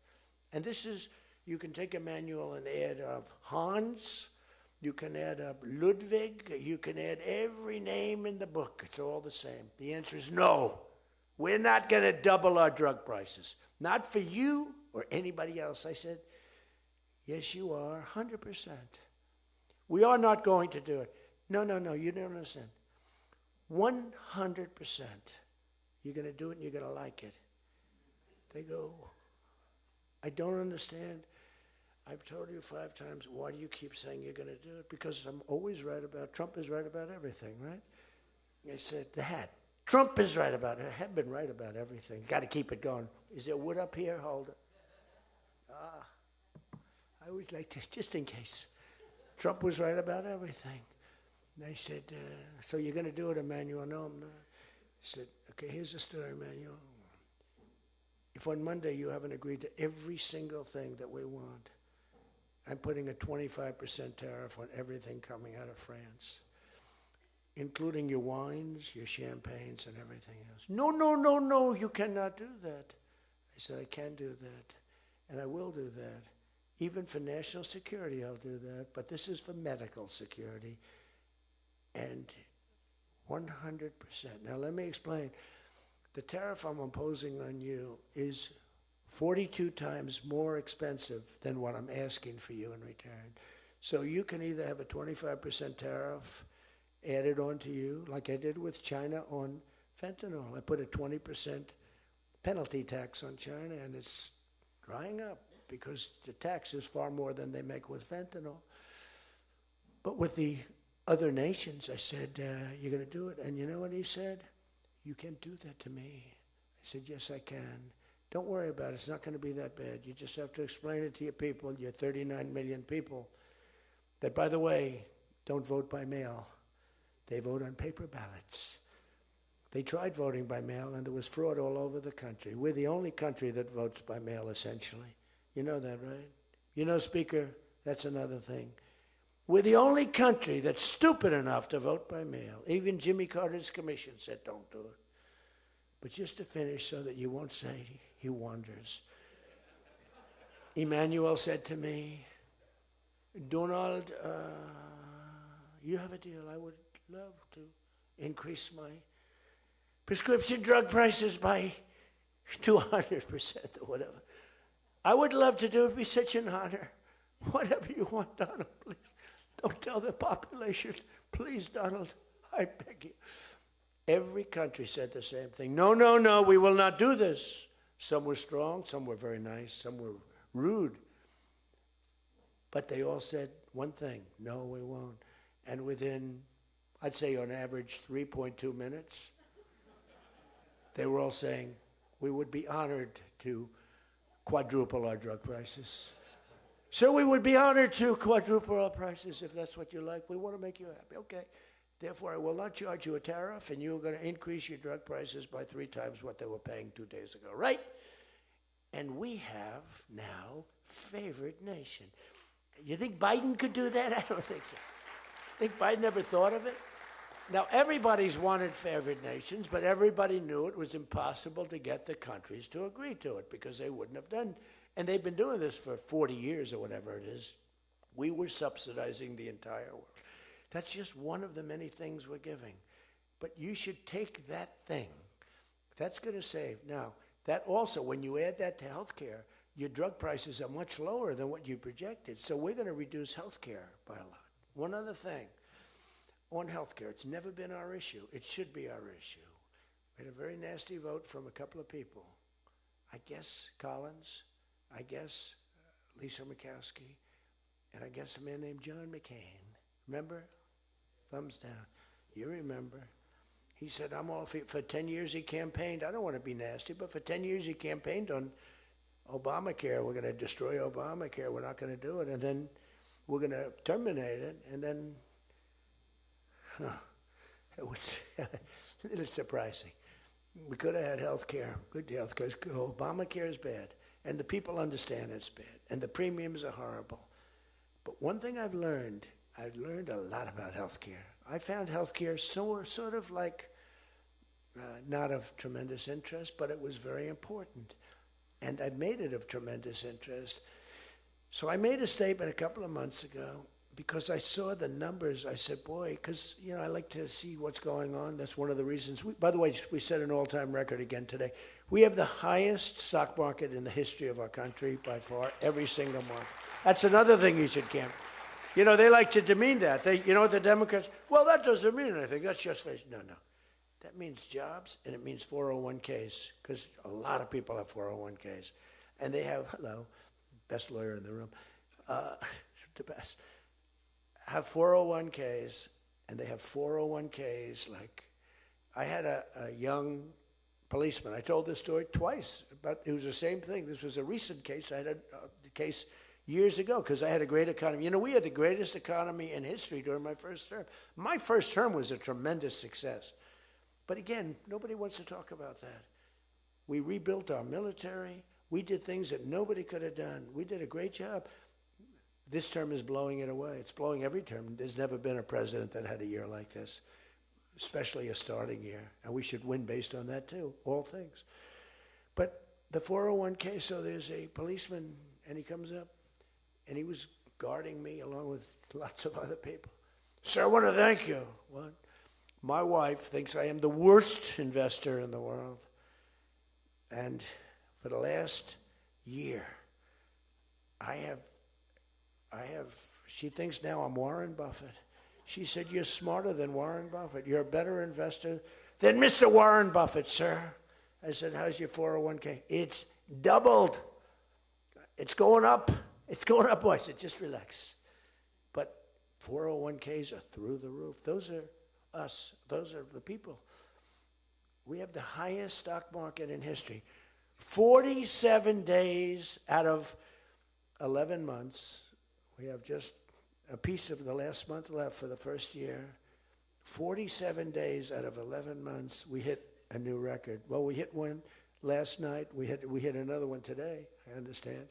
And this is, you can take Emmanuel and add up Hans, you can add up Ludwig, you can add every name in the book. It's all the same. The answer is no. We're not going to double our drug prices. Not for you or anybody else. I said, yes, you are, 100%. We are not going to do it. No, you don't understand. 100%. You're going to do it and you're going to like it. They go, I don't understand. I've told you 5 times, why do you keep saying you're going to do it? Because I'm always right about, Trump is right about everything, right? I said, the hat. Trump is right about it. I have been right about everything. Got to keep it going. Is there wood up here? Hold it. I always like to, just in case. Trump was right about everything. And I said, so you're going to do it, Emmanuel? No, I'm not. I said, okay, here's the story, Emmanuel. If on Monday you haven't agreed to every single thing that we want, I'm putting a 25% tariff on everything coming out of France, including your wines, your champagnes, and everything else. No, you cannot do that. I said, I can do that, and I will do that. Even for national security, I'll do that, but this is for medical security, and 100%. Now, let me explain. The tariff I'm imposing on you is 42 times more expensive than what I'm asking for you in return. So you can either have a 25% tariff added on to you, like I did with China on fentanyl. I put a 20% penalty tax on China, and it's drying up because the tax is far more than they make with fentanyl. But with the other nations, I said, you're going to do it. And you know what he said? You can't do that to me. I said, yes, I can. Don't worry about it. It's not going to be that bad. You just have to explain it to your people, your 39 million people, that, by the way, don't vote by mail. They vote on paper ballots. They tried voting by mail, and there was fraud all over the country. We're the only country that votes by mail, essentially. You know that, right? You know, Speaker, that's another thing. We're the only country that's stupid enough to vote by mail. Even Jimmy Carter's commission said, don't do it. But just to finish so that you won't say he wanders. Emmanuel said to me, Donald, you have a deal. I would love to increase my prescription drug prices by 200% or whatever. I would love to do it. It'd be such an honor. Whatever you want, Donald, please. Don't tell the population. Please, Donald, I beg you. Every country said the same thing. No, no, no, we will not do this. Some were strong, some were very nice, some were rude. But they all said one thing, no, we won't. And within, I'd say on average, 3.2 minutes, they were all saying, we would be honored to quadruple our drug prices. So we would be honored to quadruple our prices if that's what you like. We want to make you happy. Okay. Therefore, I will not charge you a tariff, and you're going to increase your drug prices by 3 times what they were paying 2 days ago, right? And we have now favored nation. You think Biden could do that? I don't think so. Think Biden ever thought of it? Now, everybody's wanted favored nations, but everybody knew it was impossible to get the countries to agree to it because they wouldn't have done. And they've been doing this for 40 years or whatever it is. We were subsidizing the entire world. That's just one of the many things we're giving. But you should take that thing. That's going to save. Now, that also, when you add that to health care, your drug prices are much lower than what you projected. So we're going to reduce health care by a lot. One other thing. On health care, it's never been our issue. It should be our issue. We had a very nasty vote from a couple of people. I guess Collins, I guess Lisa Murkowski, and I guess a man named John McCain. Remember? Thumbs down. You remember. He said, I'm all for 10 years he campaigned. I don't want to be nasty, but for 10 years he campaigned on Obamacare. We're going to destroy Obamacare. We're not going to do it. And then we're going to terminate it. And then, it was a little surprising. We could have had health care, good health care. Obamacare is bad. And the people understand it's bad. And the premiums are horrible. But one thing I've learned a lot about healthcare. I found healthcare sort of like not of tremendous interest, but it was very important. And I made it of tremendous interest. So I made a statement a couple of months ago because I saw the numbers. I said, boy, because, I like to see what's going on. That's one of the reasons. By the way, we set an all-time record again today. We have the highest stock market in the history of our country by far, every single month. That's another thing you should camp. They like to demean that. The Democrats, well, that doesn't mean anything. That's just, no. That means jobs, and it means 401ks, because a lot of people have 401ks. And they have, best lawyer in the room, the best, have 401ks, and they have 401ks like, I had a young policeman. I told this story twice, but it was the same thing. This was a recent case. I had a case years ago, because I had a great economy. We had the greatest economy in history during my first term. My first term was a tremendous success. But again, nobody wants to talk about that. We rebuilt our military. We did things that nobody could have done. We did a great job. This term is blowing it away. It's blowing every term. There's never been a president that had a year like this, especially a starting year. And we should win based on that too, all things. But the 401k, so there's a policeman, and he comes up, and he was guarding me along with lots of other people. Sir, I want to thank you. What? My wife thinks I am the worst investor in the world. And for the last year, she thinks now I'm Warren Buffett. She said, you're smarter than Warren Buffett. You're a better investor than Mr. Warren Buffett, sir. I said, how's your 401k? It's doubled. It's going up. It's going up. I said, just relax. But 401ks are through the roof. Those are us. Those are the people. We have the highest stock market in history. 47 days out of 11 months. We have just a piece of the last month left for the first year. 47 days out of 11 months, we hit a new record. Well, we hit one last night. We hit another one today, I understand.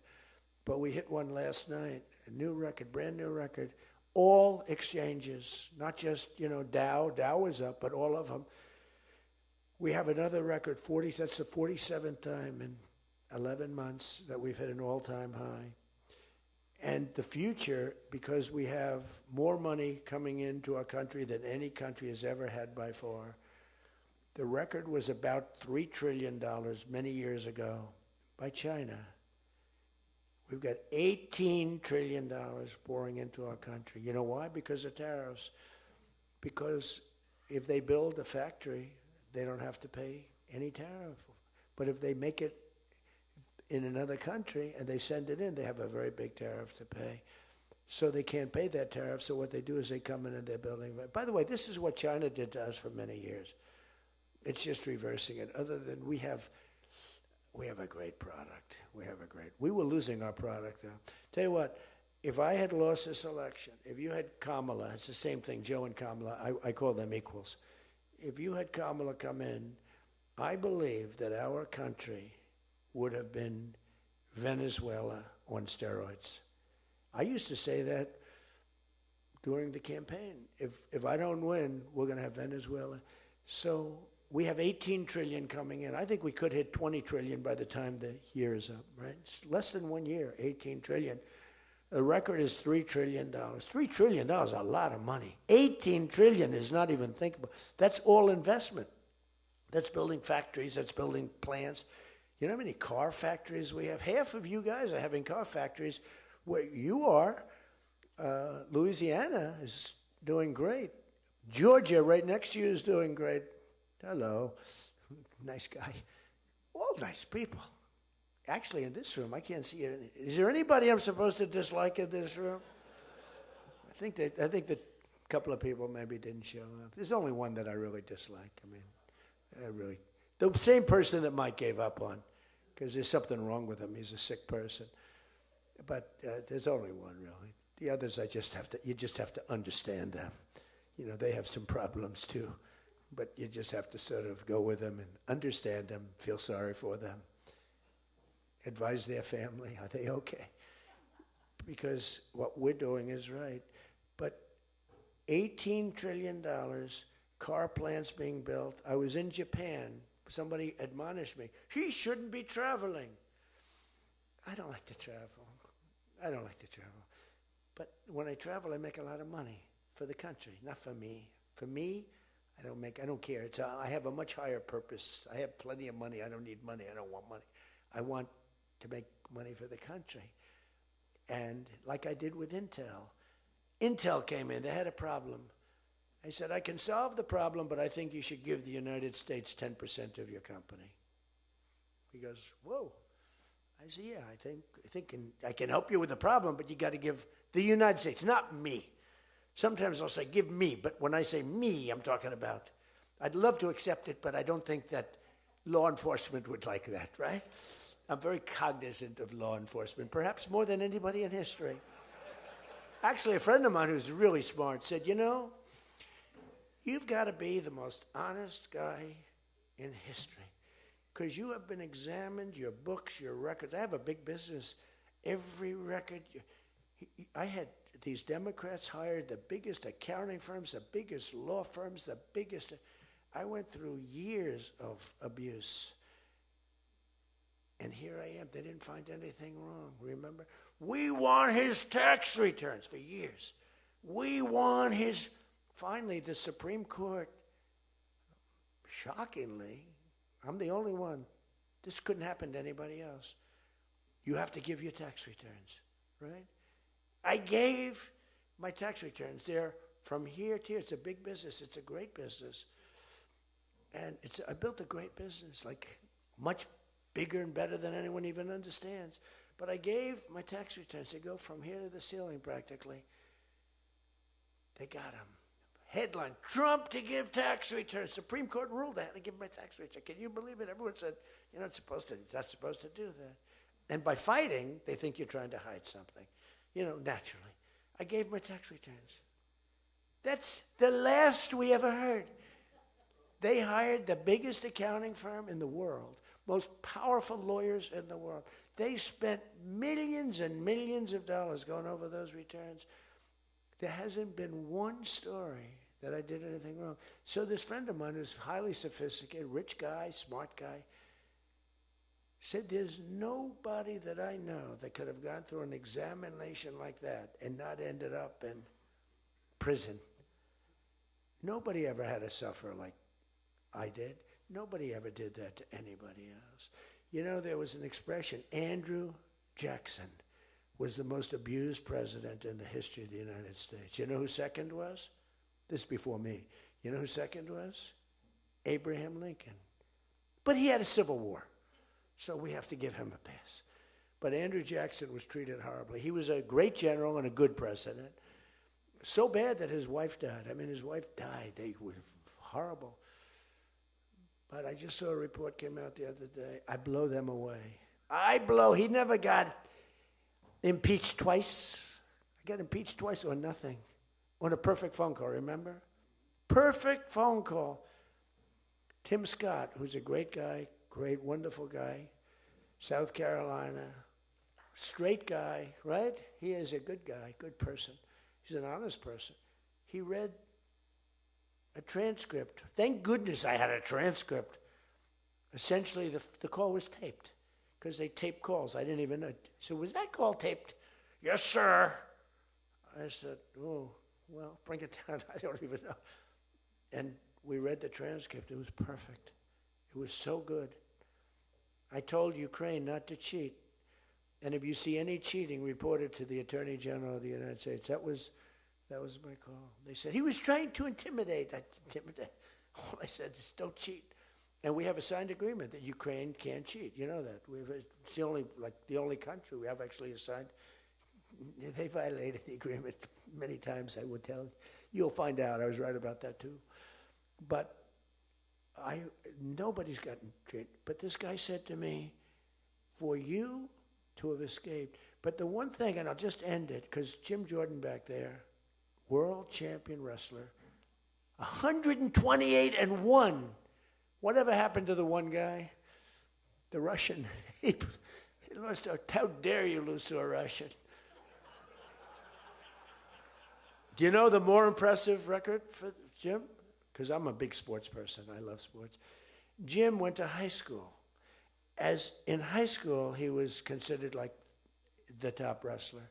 But we hit one last night, a new record, brand new record. All exchanges, not just, Dow. Dow was up, but all of them. We have another record, that's the 47th time in 11 months that we've hit an all-time high. And the future, because we have more money coming into our country than any country has ever had by far. The record was about $3 trillion many years ago by China. We've got $18 trillion pouring into our country. You know why? Because of tariffs. Because if they build a factory, they don't have to pay any tariff. But if they make it in another country and they send it in, they have a very big tariff to pay. So they can't pay that tariff, so what they do is they come in and they're building. By the way, this is what China did to us for many years. It's just reversing it. Other than we have a great product. We were losing our product though. Tell you what, if I had lost this election, if you had Kamala, it's the same thing, Joe and Kamala, I call them equals. If you had Kamala come in, I believe that our country would have been Venezuela on steroids. I used to say that during the campaign. If I don't win, we're going to have Venezuela. So we have 18 trillion coming in. I think we could hit 20 trillion by the time the year is up, right? It's less than 1 year, 18 trillion. The record is $3 trillion. $3 trillion is a lot of money. 18 trillion is not even thinkable. That's all investment. That's building factories, that's building plants. You know how many car factories we have? Half of you guys are having car factories. Where you are, Louisiana is doing great. Georgia, right next to you, is doing great. Hello, nice guy. All nice people. Actually, in this room, I can't see it. Is there anybody I'm supposed to dislike in this room? I think that a couple of people maybe didn't show up. There's only one that I really dislike. I mean, the same person that Mike gave up on, because there's something wrong with him. He's a sick person. But there's only one, really. The others, you just have to understand them. You know, they have some problems too. But you just have to sort of go with them and understand them, feel sorry for them, advise their family, are they okay? Because what we're doing is right. But $18 trillion, car plants being built. I was in Japan. Somebody admonished me. He shouldn't be traveling. I don't like to travel. But when I travel, I make a lot of money for the country, not for me. For me, I don't care. I have a much higher purpose. I have plenty of money. I don't need money. I don't want money. I want to make money for the country. And like I did with Intel. Intel came in. They had a problem. I said, I can solve the problem, but I think you should give the United States 10% of your company. He goes, whoa. I said, yeah, I think I can help you with the problem, but you got to give the United States, not me. Sometimes I'll say, give me, but when I say me, I'm talking about, I'd love to accept it, but I don't think that law enforcement would like that, right? I'm very cognizant of law enforcement, perhaps more than anybody in history. Actually, a friend of mine who's really smart said, you know, you've got to be the most honest guy in history because you have been examined, your books, your records. I have a big business. Every record, I had these Democrats hired the biggest accounting firms, the biggest law firms, the biggest. I went through years of abuse. And here I am. They didn't find anything wrong, remember? We want his tax returns for years. We want his... Finally, the Supreme Court, shockingly, I'm the only one. This couldn't happen to anybody else. You have to give your tax returns, right? I gave my tax returns. They're from here to here. It's a big business. It's a great business. And I built a great business, like much bigger and better than anyone even understands. But I gave my tax returns. They go from here to the ceiling practically. They got them. Headline, Trump to give tax returns. Supreme Court ruled that. I give my tax return. Can you believe it? Everyone said, you're not supposed to do that. And by fighting, they think you're trying to hide something. You know, naturally. I gave my tax returns. That's the last we ever heard. They hired the biggest accounting firm in the world, most powerful lawyers in the world. They spent millions and millions of dollars going over those returns. There hasn't been one story that I did anything wrong. So this friend of mine who's highly sophisticated, rich guy, smart guy, said there's nobody that I know that could have gone through an examination like that and not ended up in prison. Nobody ever had to suffer like I did. Nobody ever did that to anybody else. You know, there was an expression, Andrew Jackson was the most abused president in the history of the United States. You know who second was? This is before me. You know who second was? Abraham Lincoln. But he had a civil war, so we have to give him a pass. But Andrew Jackson was treated horribly. He was a great general and a good president. So bad that his wife died. I mean, his wife died. They were horrible. But I just saw a report came out the other day. I blow them away. He never got impeached twice. I got impeached twice or nothing. On a perfect phone call, remember? Perfect phone call. Tim Scott, who's a great guy, great, wonderful guy, South Carolina, straight guy, right? He is a good guy, good person. He's an honest person. He read a transcript. Thank goodness I had a transcript. Essentially, the call was taped because they tape calls. I didn't even know. So was that call taped? Yes, sir. I said, oh, well, bring it down. I don't even know. And we read the transcript. It was perfect. It was so good. I told Ukraine not to cheat. And if you see any cheating, report it to the Attorney General of the United States. That was my call. They said, he was trying to intimidate. All I said is, don't cheat. And we have a signed agreement that Ukraine can't cheat. You know that. It's the only country we have actually a signed. They violated the agreement many times, I would tell you. You'll find out. I was right about that too. But nobody's gotten treated. But this guy said to me, for you to have escaped. But the one thing, and I'll just end it, because Jim Jordan back there, world champion wrestler, 128-1. Whatever happened to the one guy? The Russian. He lost. How dare you lose to a Russian? Do you know the more impressive record for Jim? Because I'm a big sports person. I love sports. Jim went to high school. As in high school, he was considered like the top wrestler.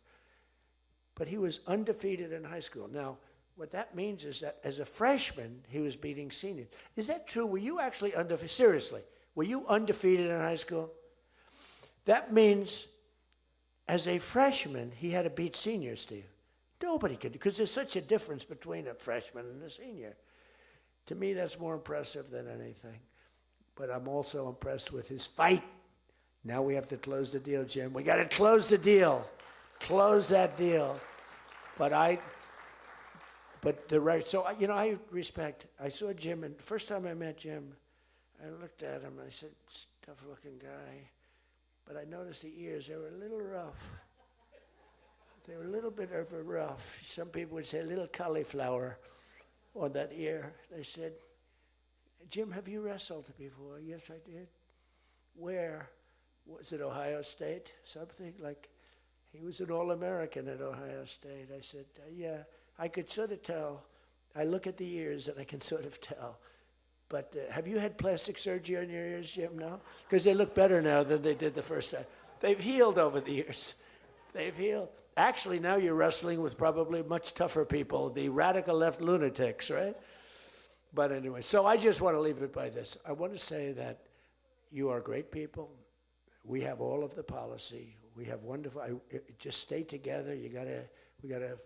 But he was undefeated in high school. Now, what that means is that as a freshman, he was beating seniors. Is that true? Were you actually undefeated? Seriously, were you undefeated in high school? That means as a freshman, he had to beat seniors, Steve. Nobody could, because there's such a difference between a freshman and a senior. To me, that's more impressive than anything. But I'm also impressed with his fight. Now we have to close the deal, Jim. We got to close the deal. Close that deal. But I respect. I saw Jim, and the first time I met Jim, I looked at him, and I said, tough-looking guy. But I noticed the ears, they were a little rough. They were a little bit of a rough. Some people would say a little cauliflower on that ear. They said, Jim, have you wrestled before? Yes, I did. Where? Was it Ohio State? Something like, he was an All-American at Ohio State. I said, yeah, I could sort of tell. I look at the ears and I can sort of tell. But have you had plastic surgery on your ears, Jim, now? Because they look better now than they did the first time. They've healed over the years. They've healed. Actually, now you're wrestling with probably much tougher people, the radical left lunatics, right? But anyway, so I just want to leave it by this. I want to say that you are great people. We have all of the policy. We have wonderful. Just stay together. We got a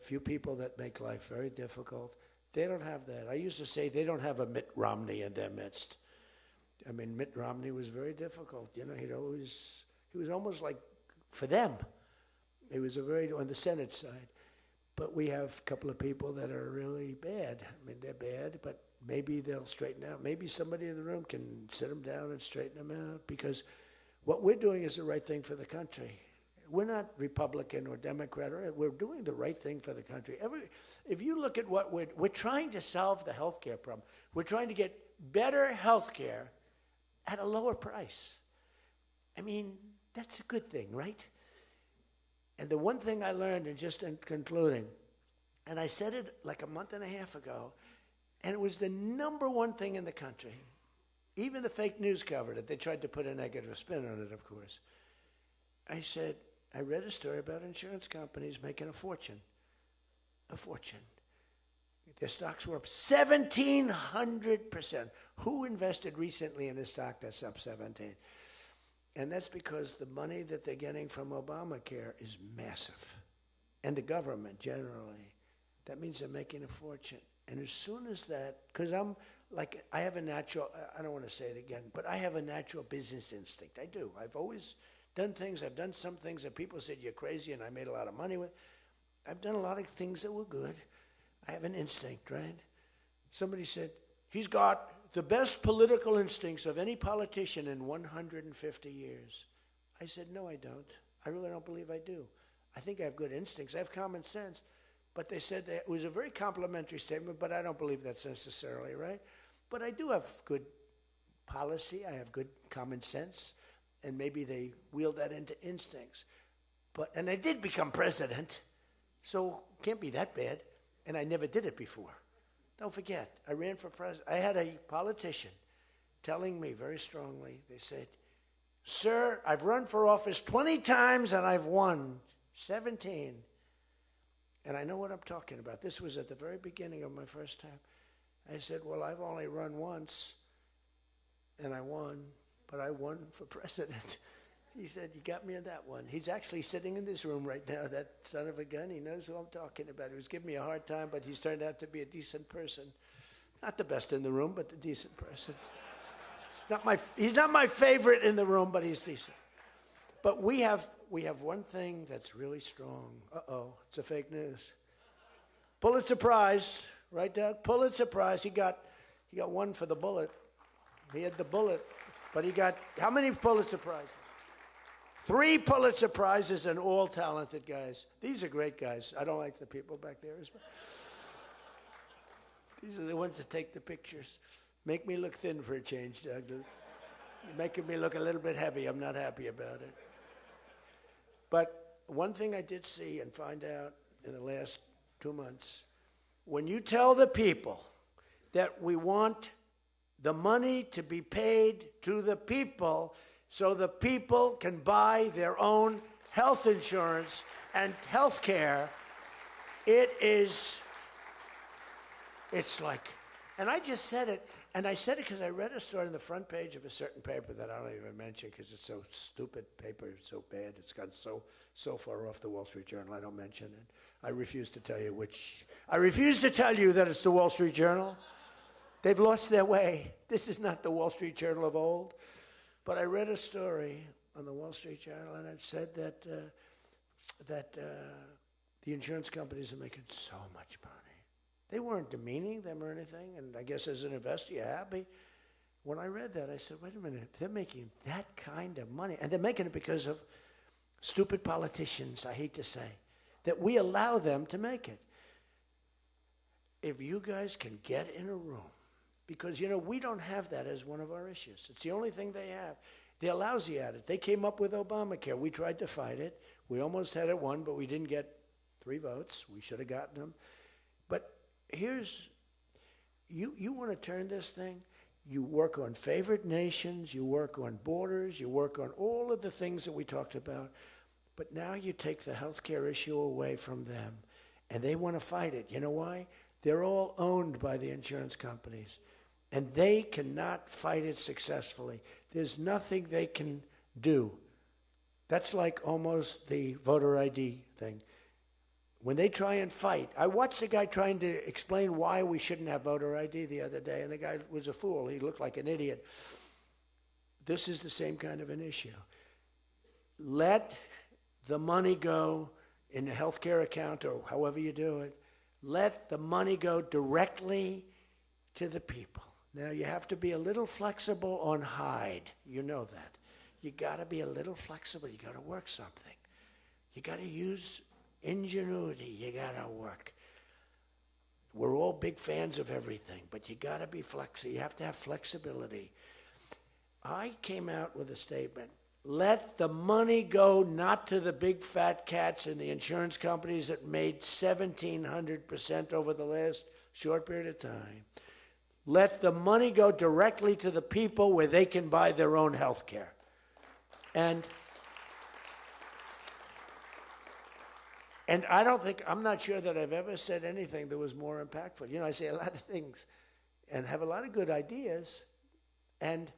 few people that make life very difficult. They don't have that. I used to say they don't have a Mitt Romney in their midst. I mean, Mitt Romney was very difficult. You know, he was almost like for them. He was on the Senate side. But we have a couple of people that are really bad. I mean, they're bad, but maybe they'll straighten out. Maybe somebody in the room can sit them down and straighten them out, because what we're doing is the right thing for the country. We're not Republican or Democrat. We're doing the right thing for the country. If you look at what we're trying to solve the health care problem. We're trying to get better health care at a lower price. I mean, that's a good thing, right? And the one thing I learned, and just in concluding, and I said it like a month and a half ago, and it was the number one thing in the country. Even the fake news covered it. They tried to put a negative spin on it, of course. I said, I read a story about insurance companies making a fortune. A fortune. Their stocks were up 1,700%. Who invested recently in a stock that's up 17? And that's because the money that they're getting from Obamacare is massive. And the government generally. That means they're making a fortune. And as soon as that, because I'm like I have a natural, I don't want to say it again, but I have a natural business instinct. I do. I've always done things. I've done some things that people said you're crazy and I made a lot of money with. I've done a lot of things that were good. I have an instinct, right? Somebody said, he's got the best political instincts of any politician in 150 years. I said, no, I don't. I really don't believe I do. I think I have good instincts. I have common sense. But they said that it was a very complimentary statement, but I don't believe that's necessarily right. But I do have good policy. I have good common sense. And maybe they wheeled that into instincts. And I did become president, so can't be that bad. And I never did it before. Don't forget, I ran for president. I had a politician telling me very strongly, they said, sir, I've run for office 20 times and I've won 17. And I know what I'm talking about. This was at the very beginning of my first time. I said, well, I've only run once and I won, but I won for president. He said, you got me on that one. He's actually sitting in this room right now, that son of a gun. He knows who I'm talking about. He was giving me a hard time, but he's turned out to be a decent person. Not the best in the room, but a decent person. He's not my favorite in the room, but he's decent. But we have one thing that's really strong. Uh-oh, it's a fake news. Pulitzer Prize, right, Doug? Pulitzer Prize. He got one for the bullet. He had the bullet, but he got how many Pulitzer Prizes? 3 Pulitzer Prizes, and all talented guys. These are great guys. I don't like the people back there as well. These are the ones that take the pictures. Make me look thin for a change, Doug. You're making me look a little bit heavy. I'm not happy about it. But one thing I did see and find out in the last 2 months, when you tell the people that we want the money to be paid to the people so the people can buy their own health insurance and health care, it's like, and I just said it, and I said it because I read a story on the front page of a certain paper that I don't even mention because it's so stupid, paper is so bad, it's gone so far off the Wall Street Journal, I don't mention it. I refuse to tell you that it's the Wall Street Journal. They've lost their way. This is not the Wall Street Journal of old. But I read a story on the Wall Street Journal, and it said that the insurance companies are making so much money. They weren't demeaning them or anything, and I guess as an investor, you're happy. When I read that, I said, wait a minute, they're making that kind of money, and they're making it because of stupid politicians, I hate to say, that we allow them to make it. If you guys can get in a room, because, we don't have that as one of our issues. It's the only thing they have. They're lousy at it. They came up with Obamacare. We tried to fight it. We almost had it won, but we didn't get 3 votes. We should have gotten them. But here's, you want to turn this thing, you work on favored nations, you work on borders, you work on all of the things that we talked about, but now you take the healthcare issue away from them, and they want to fight it. You know why? They're all owned by the insurance companies. And they cannot fight it successfully. There's nothing they can do. That's like almost the voter ID thing. When they try and fight, I watched a guy trying to explain why we shouldn't have voter ID the other day, and the guy was a fool. He looked like an idiot. This is the same kind of an issue. Let the money go in a healthcare account or however you do it. Let the money go directly to the people. Now, you have to be a little flexible on Hyde. You know that. You got to be a little flexible. You got to work something. You got to use ingenuity. You got to work. We're all big fans of everything, but you got to be flexible. You have to have flexibility. I came out with a statement. Let the money go not to the big fat cats and the insurance companies that made 1,700% over the last short period of time. Let the money go directly to the people where they can buy their own health care. And I'm not sure that I've ever said anything that was more impactful. I say a lot of things and have a lot of good ideas. And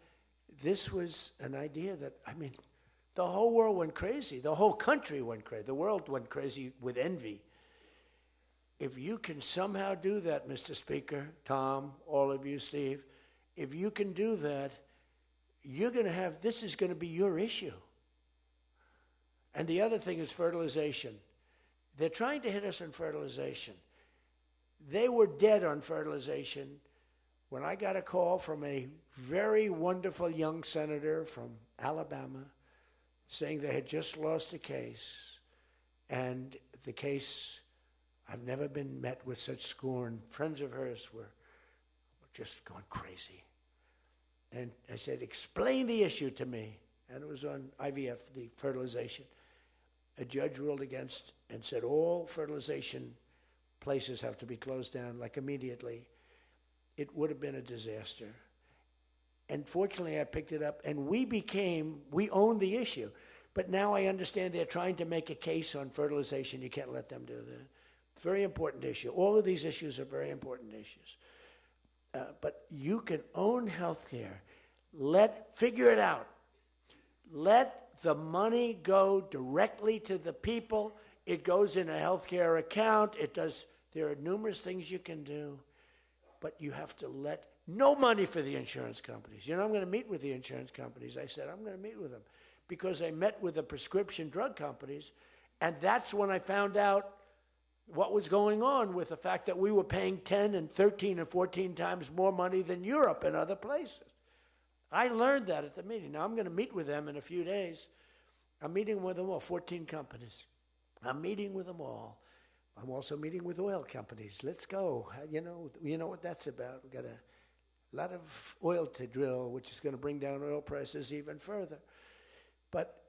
this was an idea that, the whole world went crazy. The whole country went crazy. The world went crazy with envy. if you can somehow do that, Mr. Speaker, Tom, all of you, Steve, if you can do that, you're going to have, this is going to be your issue. And the other thing is fertilization. They're trying to hit us on fertilization. They were dead on fertilization when I got a call from a very wonderful young senator from Alabama saying they had just lost a case, and the case, I've never been met with such scorn. Friends of hers were just going crazy. And I said, explain the issue to me. And it was on IVF, the fertilization. A judge ruled against and said all fertilization places have to be closed down, like immediately. It would have been a disaster. And fortunately, I picked it up, and we owned the issue. But now I understand they're trying to make a case on fertilization. You can't let them do that. Very important issue. All of these issues are very important issues. But you can own health care. Figure it out. Let the money go directly to the people. It goes in a health care account. There are numerous things you can do. But you have to no money for the insurance companies. I'm going to meet with the insurance companies. I said, I'm going to meet with them. Because I met with the prescription drug companies, and that's when I found out what was going on with the fact that we were paying 10 and 13 and 14 times more money than Europe and other places. I learned that at the meeting. Now I'm going to meet with them in a few days. I'm meeting with them all, 14 companies. I'm meeting with them all. I'm also meeting with oil companies. Let's go. You know what that's about. We've got a lot of oil to drill, which is going to bring down oil prices even further. But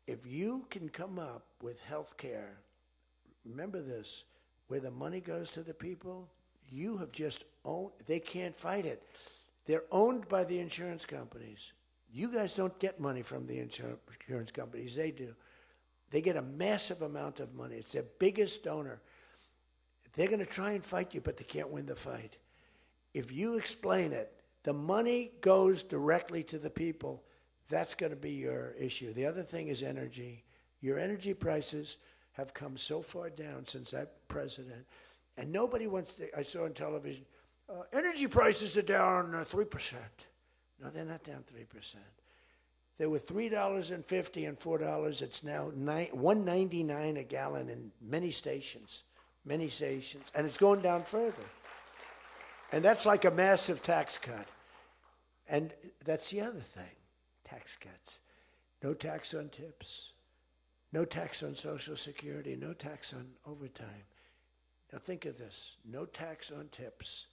if you can come up with health care, remember this, where the money goes to the people, you have just owned, they can't fight it. They're owned by the insurance companies. You guys don't get money from the insurance companies, they do. They get a massive amount of money. It's their biggest donor. They're going to try and fight you, but they can't win the fight. If you explain it, the money goes directly to the people. That's going to be your issue. The other thing is energy. Your energy prices have come so far down since I'm president. And nobody wants to, I saw on television, energy prices are down 3%. No, they're not down 3%. They were $3.50 and $4. It's now $1.99 a gallon in many stations. And it's going down further. And that's like a massive tax cut. And that's the other thing. Tax cuts. No tax on tips. No tax on Social Security. No tax on overtime. Now think of this. No tax on tips.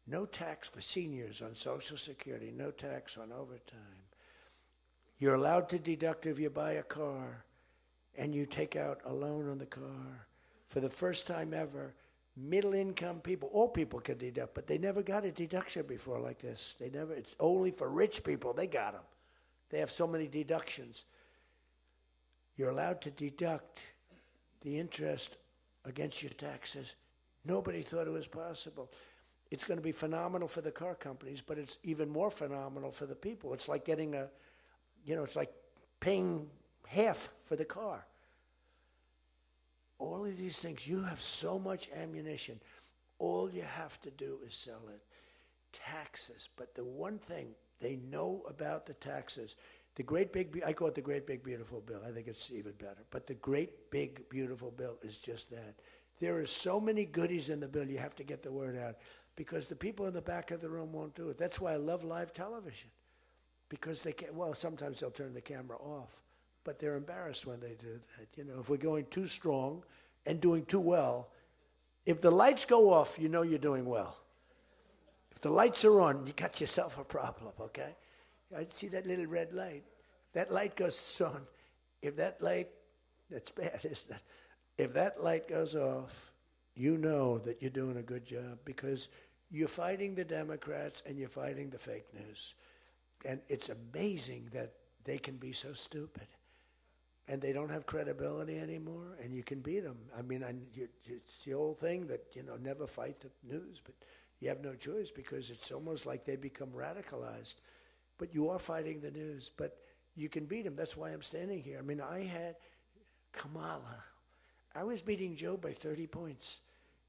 No tax for seniors on Social Security. No tax on overtime. You're allowed to deduct if you buy a car and you take out a loan on the car. For the first time ever, middle-income people, all people can deduct, but they never got a deduction before like this. It's only for rich people. They got them. They have so many deductions. You're allowed to deduct the interest against your taxes. Nobody thought it was possible. It's going to be phenomenal for the car companies, but it's even more phenomenal for the people. It's like getting it's like paying half for the car. All of these things, you have so much ammunition. All you have to do is sell it. Taxes. But the one thing they know about the taxes, I call it the great big beautiful bill. I think it's even better. But the great big beautiful bill is just that. There are so many goodies in the bill, you have to get the word out. Because the people in the back of the room won't do it. That's why I love live television. Because they can't, sometimes they'll turn the camera off. But they're embarrassed when they do that. If we're going too strong and doing too well, if the lights go off, you're doing well. If the lights are on, you got yourself a problem, okay? I see that little red light. That light goes on. If that light, that's bad, isn't it? If that light goes off, you know that you're doing a good job because you're fighting the Democrats and you're fighting the fake news. And it's amazing that they can be so stupid. And they don't have credibility anymore, and you can beat them. I mean, it's the old thing that, never fight the news, but you have no choice because it's almost like they become radicalized. But you are fighting the news, but you can beat them. That's why I'm standing here. I mean, I had Kamala. I was beating Joe by 30 points.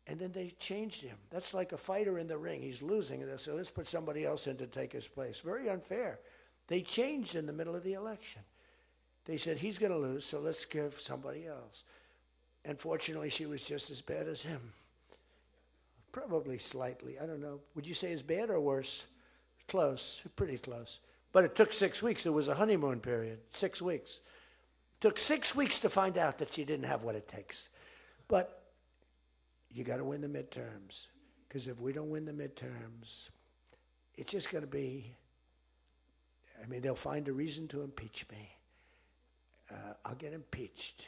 And then they changed him. That's like a fighter in the ring. He's losing, and they said, let's put somebody else in to take his place. Very unfair. They changed in the middle of the election. They said, he's going to lose, so let's give somebody else. And fortunately, she was just as bad as him. Probably slightly. I don't know. Would you say as bad or worse? Close. Pretty close. But it took 6 weeks. It was a honeymoon period. 6 weeks. It took 6 weeks to find out that she didn't have what it takes. But you got to win the midterms. Because if we don't win the midterms, it's just going to be, I mean, they'll find a reason to impeach me. I'll get impeached.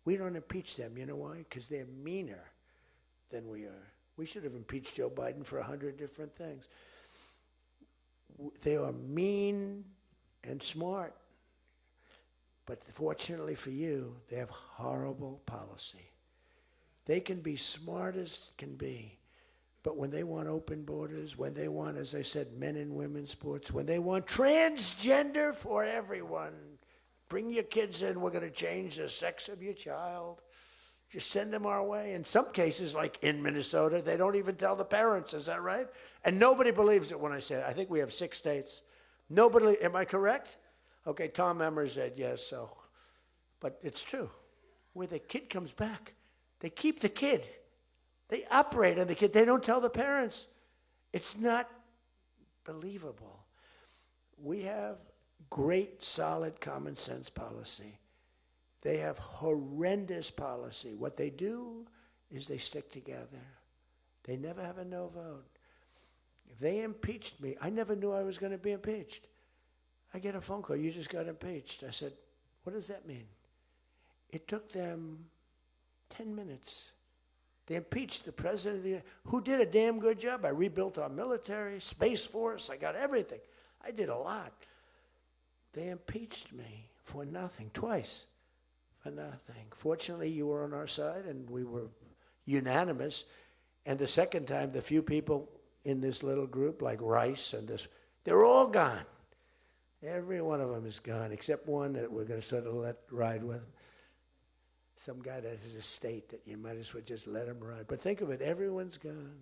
We don't impeach them. You know why? Because they're meaner than we are. We should have impeached Joe Biden for 100 different things. They are mean and smart. But fortunately for you, they have horrible policy. They can be smart as can be. But when they want open borders, when they want, as I said, men and women's sports, when they want transgender for everyone, bring your kids in, we're going to change the sex of your child. Just send them our way. In some cases, like in Minnesota, they don't even tell the parents. Is that right? And nobody believes it when I say it. I think we have 6 states. Nobody, am I correct? Okay, Tom Emmer said yes, so. But it's true. Where the kid comes back, they keep the kid. They operate on the kid. They don't tell the parents. It's not believable. We have great, solid common sense policy. They have horrendous policy. What they do is they stick together. They never have a no vote. They impeached me. I never knew I was going to be impeached. I get a phone call, you just got impeached. I said, what does that mean? It took them 10 minutes. They impeached the president of the United States, who did a damn good job. I rebuilt our military, Space Force, I got everything. I did a lot. They impeached me for nothing, twice. For nothing. Fortunately, you were on our side, and we were unanimous. And the second time, the few people in this little group, like Rice and this, they're all gone. Every one of them is gone, except one that we're going to sort of let ride with. Some guy that has a state that you might as well just let him ride. But think of it, everyone's gone.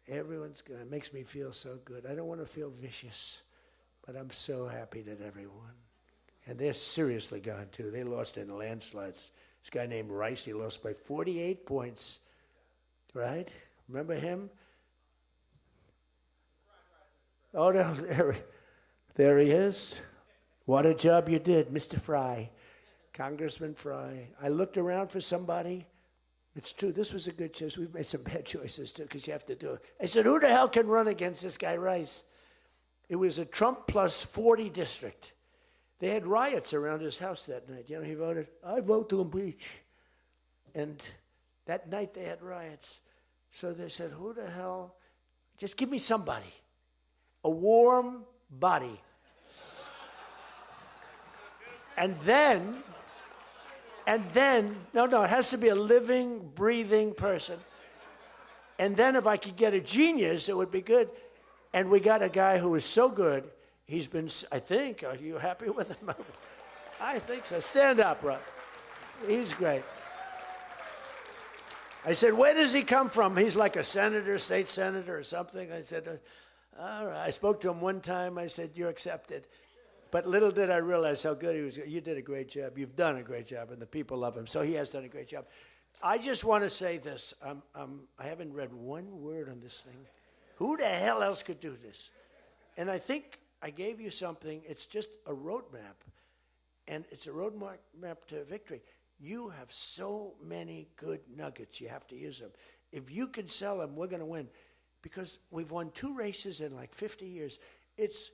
Everyone's gone. It makes me feel so good. I don't want to feel vicious, but I'm so happy that everyone. And they're seriously gone, too. They lost in landslides. This guy named Rice, he lost by 48 points. Right? Remember him? Oh, no, there he is. What a job you did, Mr. Fry. Congressman Fry. I looked around for somebody. It's true, this was a good choice. We've made some bad choices, too, because you have to do it. I said, who the hell can run against this guy, Rice? It was a Trump plus 40 district. They had riots around his house that night. You know, he voted, I vote to impeach. And that night they had riots. So they said, who the hell? Just give me somebody. A warm body. And then, no, it has to be a living, breathing person. And then if I could get a genius, it would be good. And we got a guy who was so good. He's been, I think, are you happy with him? I think so. Stand up, bro. He's great. I said, where does he come from? He's like a senator, state senator or something. I said, all right. I spoke to him one time. I said, you're accepted. But little did I realize how good he was. You did a great job. You've done a great job, and the people love him. So he has done a great job. I just want to say this. I haven't read one word on this thing. Who the hell else could do this? And I think I gave you something. It's just a roadmap, and it's a roadmap to victory. You have so many good nuggets. You have to use them. If you can sell them, we're going to win, because we've won 2 races in like 50 years. It's,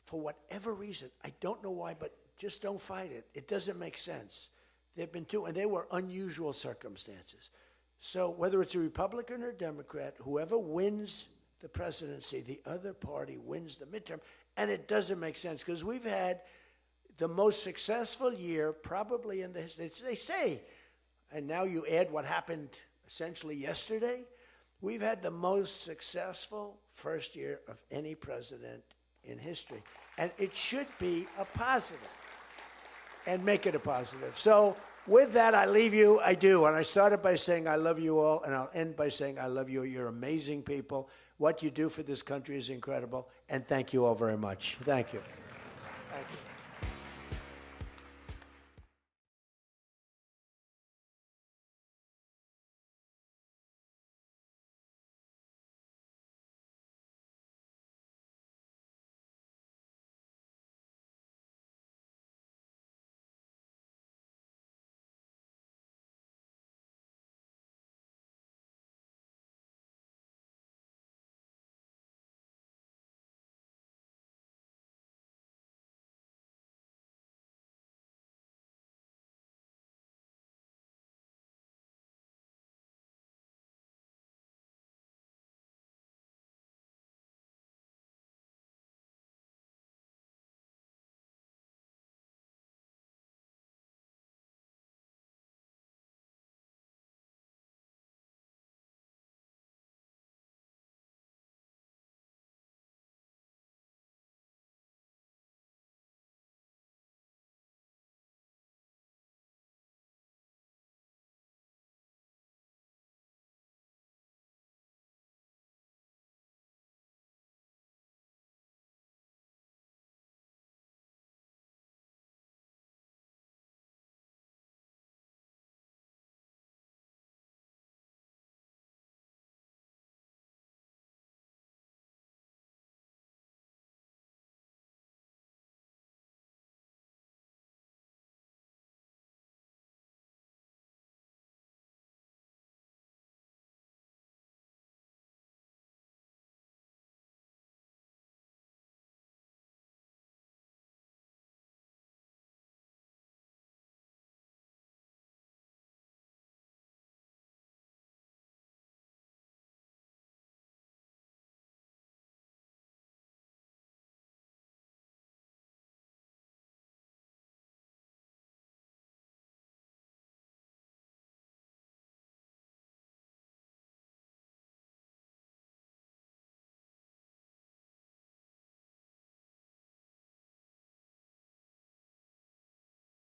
for whatever reason, I don't know why, but just don't fight it. It doesn't make sense. There have been 2, and they were unusual circumstances. So whether it's a Republican or Democrat, whoever wins the presidency, the other party wins the midterm, and it doesn't make sense, because we've had the most successful year probably in the history. They say, and now you add what happened essentially yesterday, we've had the most successful first year of any president in history. And it should be a positive, and make it a positive. So With that, I leave you. I do. And I started by saying I love you all, and I'll end by saying I love you. You're amazing people. What you do for this country is incredible, and thank you all very much. Thank you. Thank you.